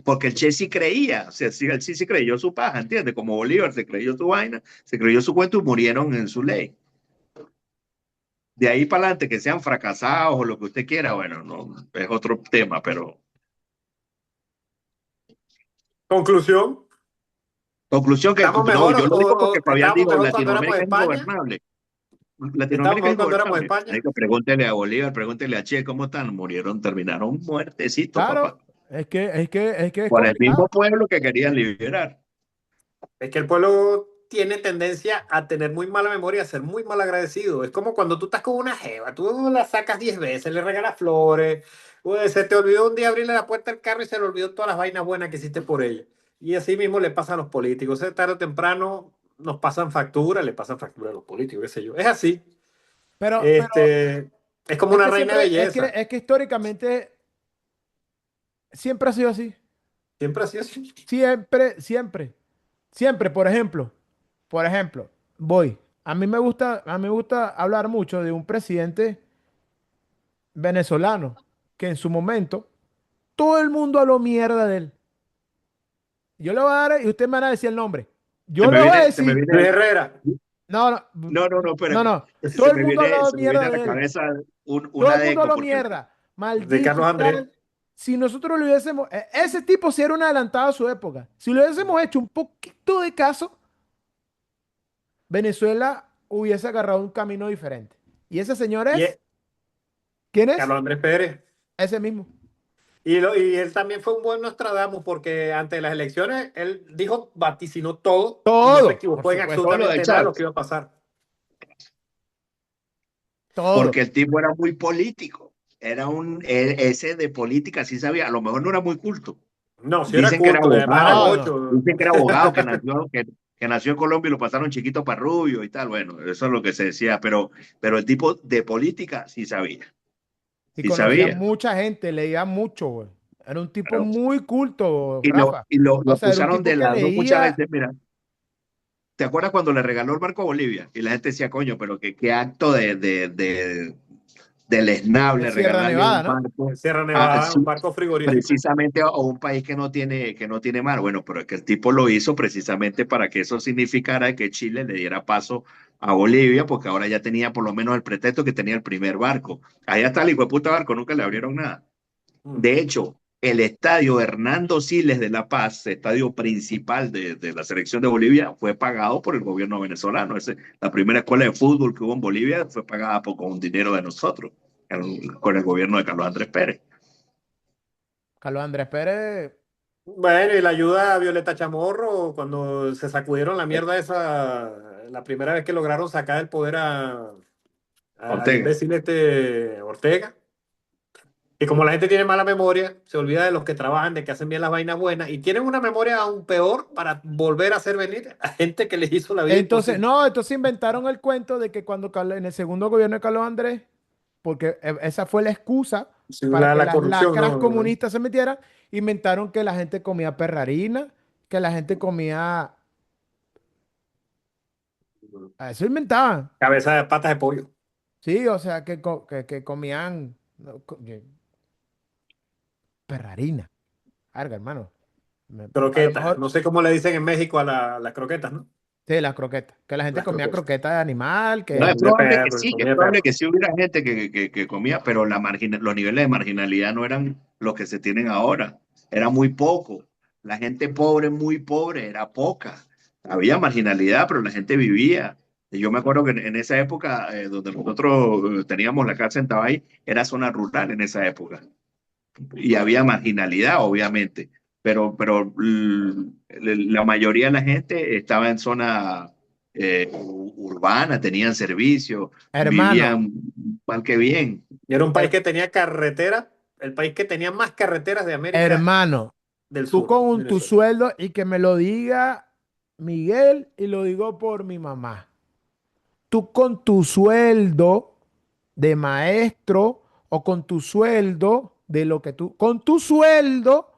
Porque el Che sí creía, o sea, sí, él sí se creyó su paja, ¿entiendes? Como Bolívar se creyó su vaina, se creyó su cuento y murieron en su ley. De ahí para adelante, que sean fracasados o lo que usted quiera, bueno, no, es otro tema, pero Conclusión, conclusión que ¿estamos no, mejor yo lo digo porque o Fabián estábamos dijo, mejor cuando éramos Latinoamérica es España? ingobernable. ¿Estábamos Latinoamérica es mejor cuando éramos ingobernable. Hay España? que pregúntele a Bolívar, pregúntele a Che cómo están, murieron, terminaron muertecitos, papá, Claro, es que es por el mismo complicado. pueblo que querían liberar. Es que el pueblo tiene tendencia a tener muy mala memoria, a ser muy mal agradecido. Es como cuando tú estás con una jeva, tú la sacas 10 veces, le regalas flores, se te olvidó un día abrirle la puerta al carro y se le olvidó todas las vainas buenas que hiciste por ella. Y así mismo le pasa a los políticos. Tarde o temprano nos pasan factura, le pasan factura a los políticos, qué sé yo. Es así. Pero Este, es como es una que reina de siempre, belleza. es que históricamente siempre ha sido así. Siempre así así. Siempre, siempre. Siempre, por ejemplo, voy. A mí me gusta hablar mucho de un presidente venezolano que en su momento todo el mundo habló mierda de él. Yo le voy a dar y usted me van a decir el nombre. Yo le voy a Se me decir, Luis viene, Herrera, no, no, no, no, espérate. no. Todo el mundo ha hablado Se me viene mierda a la de él. cabeza Todo una el mundo deco, habló porque mierda. de Maldito Carlos y Andrés. tal. Si nosotros le hubiésemos, ese tipo sí era un adelantado a su época. Si le hubiésemos hecho un poquito de caso, Venezuela hubiese agarrado un camino diferente. Y ese señor Y es, ¿quién es? Carlos Andrés Pérez. Ese mismo. Y él también fue un buen Nostradamus porque ante las elecciones él dijo, vaticinó todo y no se Todo, por equivocó en supuesto. todo lo del absolutamente nada de chat, lo que iba a pasar. Todo. porque el tipo era muy político. Ese de política sí sabía, a lo mejor no era muy culto. No, sí era Dicen que era culto y además era abogado, No, no. bocho. dicen que era abogado, que nació en Colombia y lo pasaron chiquito para rubio y tal. Bueno, eso es lo que se decía, pero el tipo de política Y sí conocía sabía. mucha gente, leía mucho, güey. Era un tipo Claro. muy culto, Rafa. Lo O sea, era un acusaron tipo de que lado muchas leía veces, mira. ¿Te acuerdas cuando le regaló el barco a Bolivia? Y la gente decía, coño, pero qué acto de en deleznable Sierra regalarle un Nevada, ¿no? En barco Sierra a, Nevada, un barco frigorífico. precisamente a un país que no tiene mar. Bueno, pero es que el tipo lo hizo precisamente para que eso significara que Chile le diera paso a Bolivia, porque ahora ya tenía por lo menos el pretexto que tenía el primer barco. Allá está el hijo de puta barco, nunca le abrieron nada. Mm. De hecho, el estadio Hernando Siles de La Paz, estadio principal de la selección de Bolivia, fue pagado por el gobierno venezolano. La primera escuela de fútbol que hubo en Bolivia fue pagada con dinero de nosotros, con el gobierno de Carlos Andrés Pérez. Carlos Andrés Pérez, Bueno, y la ayuda a Violeta Chamorro cuando se sacudieron la mierda esa, la primera vez que lograron sacar del poder al Ortega. imbécil este Ortega. Y como la gente tiene mala memoria, se olvida de los que trabajan, de que hacen bien las vainas buenas y tienen una memoria aún peor para volver a hacer venir a gente que les hizo la vida entonces, imposible. no, entonces inventaron el cuento de que cuando en el segundo gobierno de Carlos Andrés, porque esa fue la excusa Sí, para que la las corrupción, lacras ¿no? comunistas se metieran, inventaron que la gente comía perrarina, que la gente comía, a eso inventaban, Cabeza de patas de pollo. sí, o sea, que comían no, perrarina, carga, hermano. A lo Croquetas. mejor, No sé cómo le dicen en México a las croquetas, ¿no? sí, las croquetas, que la gente Las comía croquetas. croquetas de animal, No, que, De perro, es comida de probable perro. que sí hubiera gente que comía, pero los niveles de marginalidad no eran los que se tienen ahora. Era muy poco. La gente pobre, muy pobre, era poca. Había marginalidad, pero la gente vivía. Y yo me acuerdo que en esa época, donde nosotros teníamos la casa en Tabay, era zona rural en esa época. Y había marginalidad, obviamente, la mayoría de la gente estaba en zona urbana, tenían servicios, hermano, vivían mal que bien. Y era un país her- que tenía carretera, el país que tenía más carreteras de América hermano, del tú Sur, con tu Venezuela. sueldo y que me lo diga Miguel y lo digo por mi mamá. Tú con tu sueldo de maestro o con tu sueldo de lo que tú, con tu sueldo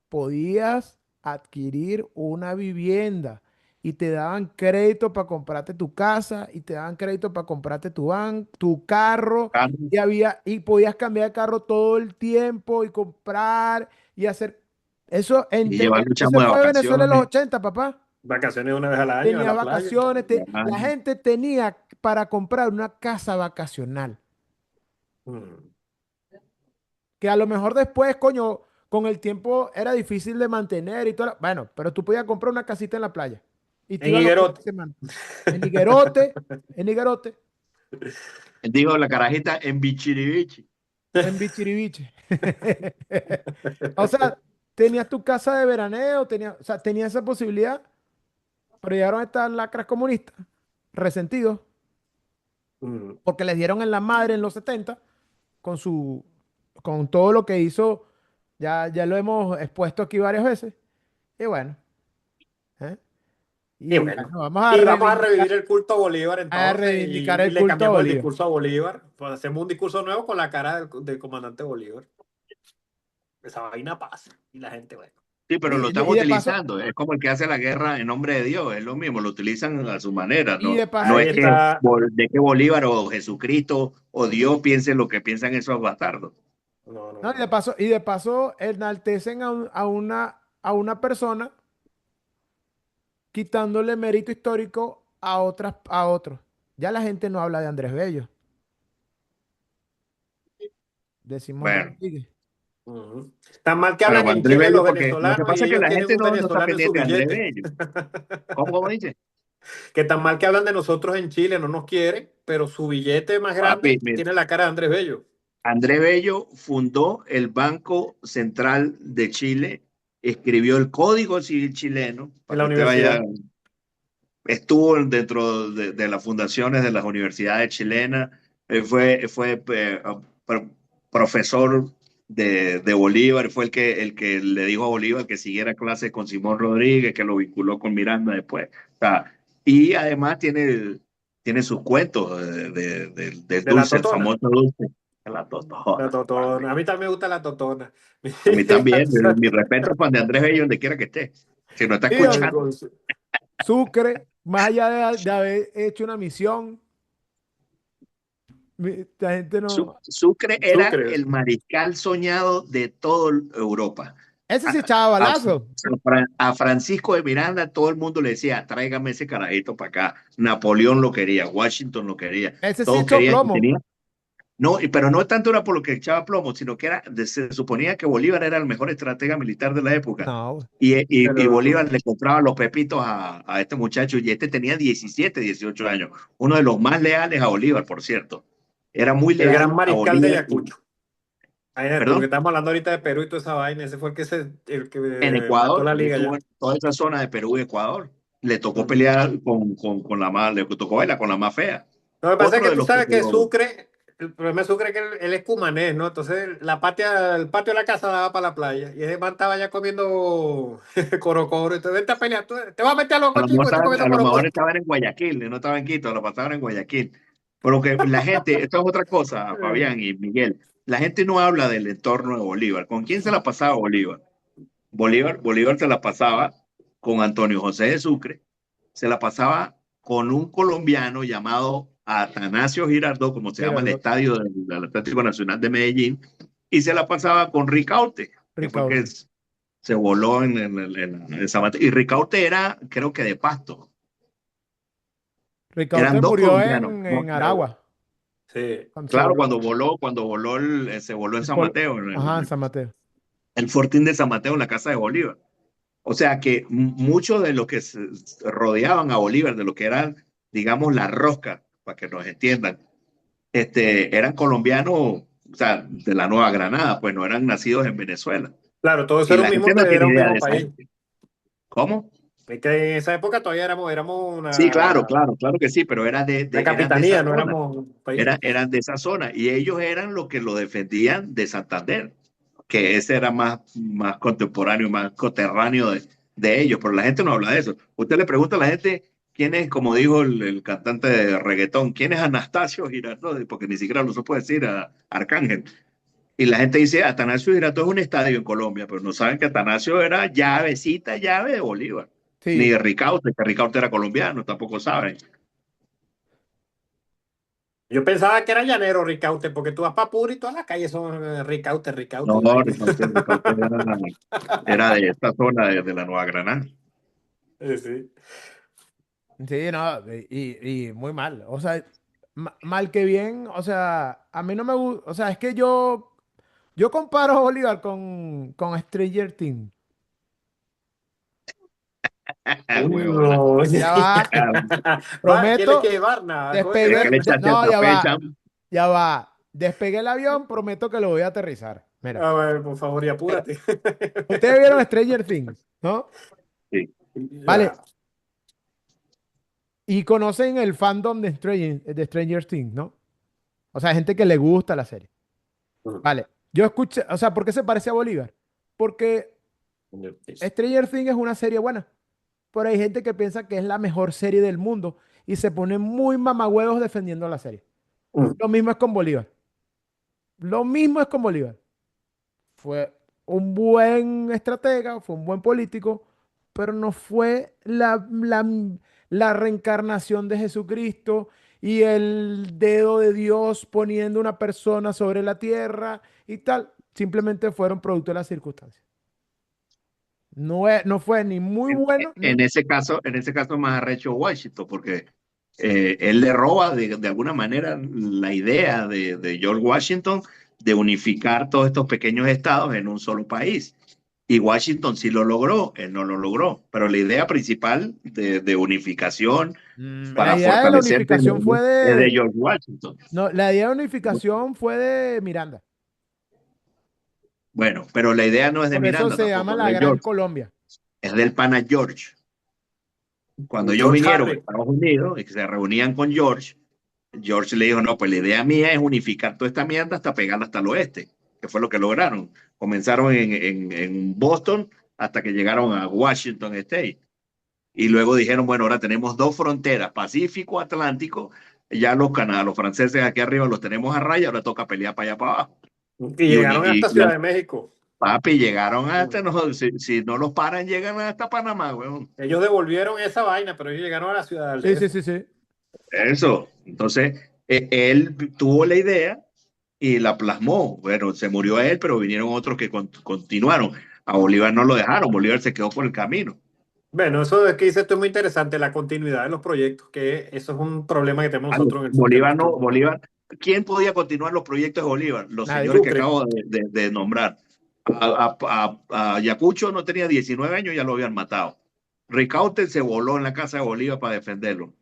podías adquirir una vivienda y te daban crédito para comprarte tu casa y te daban crédito para comprarte tu carro y había y podías cambiar de carro todo el tiempo y comprar y hacer eso Y llevar muchas eso fue Venezuela en los vacaciones. 80, papá. Vacaciones una vez al año a Tenía la playa. vacaciones, Ya. la gente tenía para comprar una casa vacacional, Mm. que a lo mejor después, coño, con el tiempo era difícil de mantener y todo. Bueno, pero tú podías comprar una casita en la playa y te En ibas los fines de Higuerote. semana. En Higuerote, en Higuerote, Digo, la carajita en Bichiribichi. en Bichiribiche. O sea, tenías tu casa de veraneo, o sea, tenías esa posibilidad, pero llegaron estas lacras comunistas, resentidos, Mm. porque les dieron en la madre en los 70 con con todo lo que hizo, ya lo hemos expuesto aquí varias veces, y bueno, ¿eh? Y Y bueno, bueno, y vamos a revivir el culto a Bolívar a entonces reivindicar y el le culto a cambiamos el Bolívar. discurso a Bolívar. Pues hacemos un discurso nuevo con la cara del comandante Bolívar. esa vaina pasa. Y la gente, bueno. Sí, pero lo Y, están y de paso, utilizando. Es como el que hace la guerra en nombre de Dios. Es lo mismo, lo utilizan a su manera. y No, de paso, no Ahí es que, está. de que Bolívar o Jesucristo o Dios piensen lo que piensan esos bastardos. No, no, no, no. y de paso enaltecen a una persona quitándole mérito histórico a otros. Ya la gente no habla de Andrés Bello, de Simón Bueno, Rodríguez. Ujú. Tan mal que bueno, hablan pues en Andrés Chile Bello, los porque lo que venezolanos y pasa es que ellos la tienen gente un no está venezolano en su pendiente de Andrés billete. Bello. ¿Cómo dice? Que tan mal que hablan de nosotros en Chile, no nos quieren, pero su billete más Papi, grande mira, tiene la cara de Andrés Bello. Andrés Bello fundó el Banco Central de Chile, escribió el Código Civil chileno, En para la que usted vaya, universidad. estuvo dentro de las fundaciones de las universidades chilenas, fue profesor de Bolívar, fue el que le dijo a Bolívar que siguiera clases con Simón Rodríguez, que lo vinculó con Miranda después. O sea, y además tiene sus cuentos del De la dulce, el totona. famoso dulce. De la La totona, papi. totona. A mí también me gusta la totona. A mí también, mi respeto para de Andrés Bello, donde quiera que esté. Si no está Sí, escuchando. Sucre, más allá de haber hecho una misión, la gente no. Sucre era Sucre. el mariscal soñado de toda Europa. Ese sí A, echaba a- balazo. a Francisco de Miranda todo el mundo le decía, tráigame ese carajito para acá. Napoleón lo quería, Washington lo quería, Ese sí todos echó querían y plomo. tenía. No, pero no tanto era por lo que echaba plomo, sino que se suponía que Bolívar era el mejor estratega militar de la época. No, Y Pero Bolívar le compraba los pepitos a este muchacho y este tenía 17, 18 años. Uno de los más leales a Bolívar, por cierto. Era muy el gran leal a mariscal de Bolívar. Ayacucho. Ahí, porque ¿Perdón? estamos hablando ahorita de Perú y toda esa vaina. Ese fue el que En mató Ecuador, la él liga estuvo ya. en toda esa zona de Perú y Ecuador. Le tocó Ujú. pelear con la más, le tocó verla con la más fea. Lo que pasa es Otro que de tú los, sabes que Sucre, el problema de Sucre es que él es cumanés, ¿no? Entonces el patio de la casa daba para la playa. Y ese man estaba ya comiendo corocoro. Entonces vente a pelear. Te vas a meter a a loco, lo mejor chico, estoy comiendo a lo mejor corocoro. estaban en Guayaquil, no estaban en Quito, lo pasaban en Guayaquil. Pero que la gente, esto es otra cosa, Fabián y Miguel, la gente no habla del entorno de Bolívar. ¿Con quién se la pasaba Bolívar? Bolívar se la pasaba con Antonio José de Sucre, se la pasaba con un colombiano llamado Atanasio Girardot, como se llama el Girardot, estadio del Atlético Nacional de Medellín, y se la pasaba con Ricaurte, que fue el que Ricaurte. se voló en San Mateo. Y Ricaurte era, creo que de Pasto. Eran Ricaurte dos murió colombianos. ¿No? en Aragua, Sí. cuando se Claro, voló. cuando voló, se voló en San Mateo, Ajá, en San Mateo. el Fortín de San Mateo, en la casa de Bolívar. O sea que muchos de los que se rodeaban a Bolívar, de lo que eran, digamos, la rosca, para que nos entiendan, eran colombianos, o sea, de la Nueva Granada, pues no eran nacidos en Venezuela. Claro, todo eso Y era la un mismo, gente no era tiene un idea mismo de esa país. gente. ¿Cómo? Es que en esa época todavía éramos Sí, claro, una, claro que sí, pero una eran de esa capitanía, no zona. éramos un país. Eran de esa zona. Y ellos eran los que lo defendían de Santander, que ese era más contemporáneo, más coterráneo de ellos, pero la gente no habla de eso. Usted le pregunta a la gente quién es, como dijo el cantante de reggaetón, quién es Anastasio Girardot, porque ni siquiera lo supo decir a Arcángel. Y la gente dice, Atanasio Girardot es un estadio en Colombia, pero no saben que Atanasio era llavecita, llave de Bolívar. Ni Sí, de Ricaurte, que Ricaurte era colombiano, tampoco saben. Yo pensaba que era llanero Ricaute, porque tú vas para Puri y todas las calles son Ricaute, Ricaute No, y vaina. Ricaurte era de esta zona de la Nueva Granada. Sí. sí, no, y muy mal. O sea, mal que bien, o sea, a mí no me gusta, o sea, es que yo comparo a Bolívar con Stranger Things. Huevona. No. Ya va, ¿Quién es prometo, que Barna? ¿Cómo es Es que que despegué, le echaste el no, café, chamo. ya va, despegué el avión, prometo que lo voy a aterrizar. Mira, A ver, por favor, y apúrate. ustedes vieron Stranger Things, ¿no? Sí. Vale, Ya. y conocen el fandom de Stranger Things, ¿no? O sea, gente que le gusta la serie. Vale, yo escuché, o sea, ¿por qué se parece a Bolívar? Porque Stranger Things es una serie buena, pero hay gente que piensa que es la mejor serie del mundo y se pone muy mamagüevos defendiendo la serie. Lo mismo es con Bolívar. Lo mismo es con Bolívar. Fue. un buen estratega, fue un buen político, pero no fue la reencarnación de Jesucristo y el dedo de Dios poniendo una persona sobre la tierra y tal. Simplemente fueron producto de las circunstancias. No fue ni muy bueno, En ese caso más arrecho Washington, porque él le roba de alguna manera la idea de George Washington de unificar todos estos pequeños estados en un solo país. Y Washington sí lo logró, él no lo logró, pero la idea principal de unificación la para idea de la fortalecer unificación fue es de de, George Washington. no, la idea de unificación fue de Miranda. Bueno, pero la idea no es de Por eso Miranda se llama tampoco, es la de Gran George, Colombia. es del pana George. Cuando ellos George vinieron a Harry. Estados Unidos y que se reunían con George, George le dijo, no, pues la idea mía es unificar toda esta mierda hasta pegarla hasta el oeste, que fue lo que lograron. Comenzaron en Boston hasta que llegaron a Washington State. Y luego dijeron, bueno, ahora tenemos dos fronteras, Pacífico, Atlántico, ya los franceses aquí arriba los tenemos a raya, ahora toca pelear para allá para abajo. Y llegaron hasta Ciudad de México. Papi, llegaron hasta, no, si no los paran, llegan hasta Panamá, weón. Ellos devolvieron esa vaina, pero ellos llegaron a la ciudad Sí, de sí, eso. sí, sí. Eso. Entonces, él tuvo la idea y la plasmó. Bueno, se murió él, pero vinieron otros que continuaron. A Bolívar no lo dejaron, Bolívar se quedó por el camino. Bueno, eso es que dice esto es muy interesante, la continuidad de los proyectos, que eso es un problema que tenemos nosotros en el sur. Bolívar no, Bolívar. ¿Quién podía continuar los proyectos de Bolívar? Los Nadie. señores que Sucre. acabo de nombrar. A Ayacucho no tenía 19 años, ya lo habían matado. Ricaurte se voló en la casa de Bolívar para defenderlo.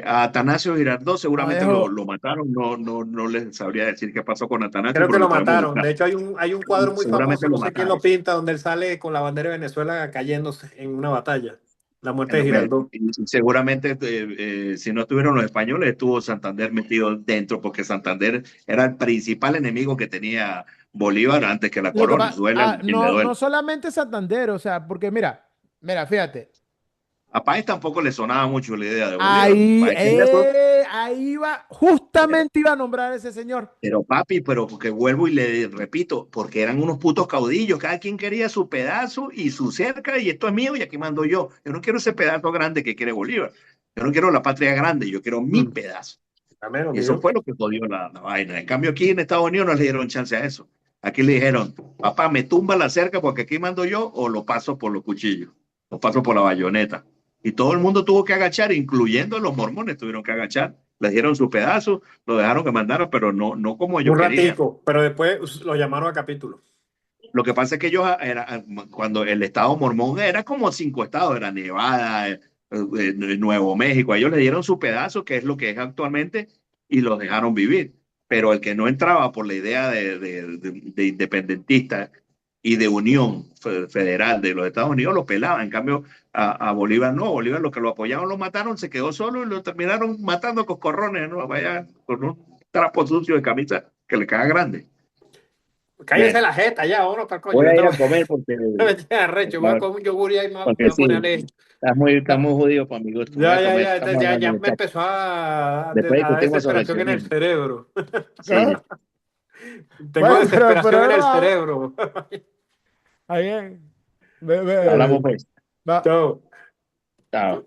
A Atanasio Girardot No seguramente dejó. lo mataron, no les sabría decir qué pasó con Atanasio, Creo que pero lo lo podemos mataron. buscar. De hecho, hay un cuadro muy Seguramente famoso, no lo sé quién mataron. lo pinta, donde él sale con la bandera de Venezuela cayéndose en una batalla. La muerte de Bueno, Girardot. y seguramente si no estuvieron los españoles, estuvo Santander metido dentro, porque Santander era el principal enemigo que tenía Bolívar antes que la Lo que corona. Duele a quien le no, duele. no solamente Santander, o sea, porque mira, fíjate, A Páez tampoco le sonaba mucho la idea de Bolívar. ahí, Páez quería todo. ahí va, justamente iba a nombrar a ese señor. Pero papi, pero porque vuelvo y le repito, porque eran unos putos caudillos, cada quien quería su pedazo y su cerca, y esto es mío y aquí mando yo. Yo no quiero ese pedazo grande que quiere Bolívar. Yo no quiero la patria grande, yo quiero mi pedazo. Amén, lo Y eso mío. fue lo que jodió la vaina. En cambio, aquí en Estados Unidos no le dieron chance a eso. Aquí le dijeron, papá, me tumba la cerca porque aquí mando yo o lo paso por los cuchillos, lo paso por la bayoneta. Y todo el mundo tuvo que agachar, incluyendo los mormones tuvieron que agachar. Les dieron su pedazo, lo dejaron que mandaran, pero no como ellos Un querían. ratico, pero después lo llamaron a capítulo. Lo que pasa es que ellos, cuando el estado mormón era como 5 estados, era Nevada, Nuevo México, a ellos le dieron su pedazo, que es lo que es actualmente, y los dejaron vivir. Pero el que no entraba por la idea de independentista y de unión federal de los Estados Unidos, lo pelaba. En cambio, a Bolívar no, Bolívar los que lo apoyaban lo mataron, se quedó solo y lo terminaron matando a coscorrones, ¿no? Vaya, con un trapo sucio de camisa que le caga grande. Cállese Bien. la jeta ya, vámonos para el coño. Voy a ir Yo a comer porque, te arrecho, voy a comer un yogur y ahí me porque voy a sí, poner a leer. está muy jodido para mi gusto. Voy Ya, a ya, comer. ya, Estamos ya hablando, me muchachos. empezó a Después dar discutimos sobre el desesperación en el sionismo. cerebro. Sí, ¿Ah? Tengo Bueno, desesperación pero en es el verdad. cerebro. Ahí, hablamos pues. va. Chao. Chao.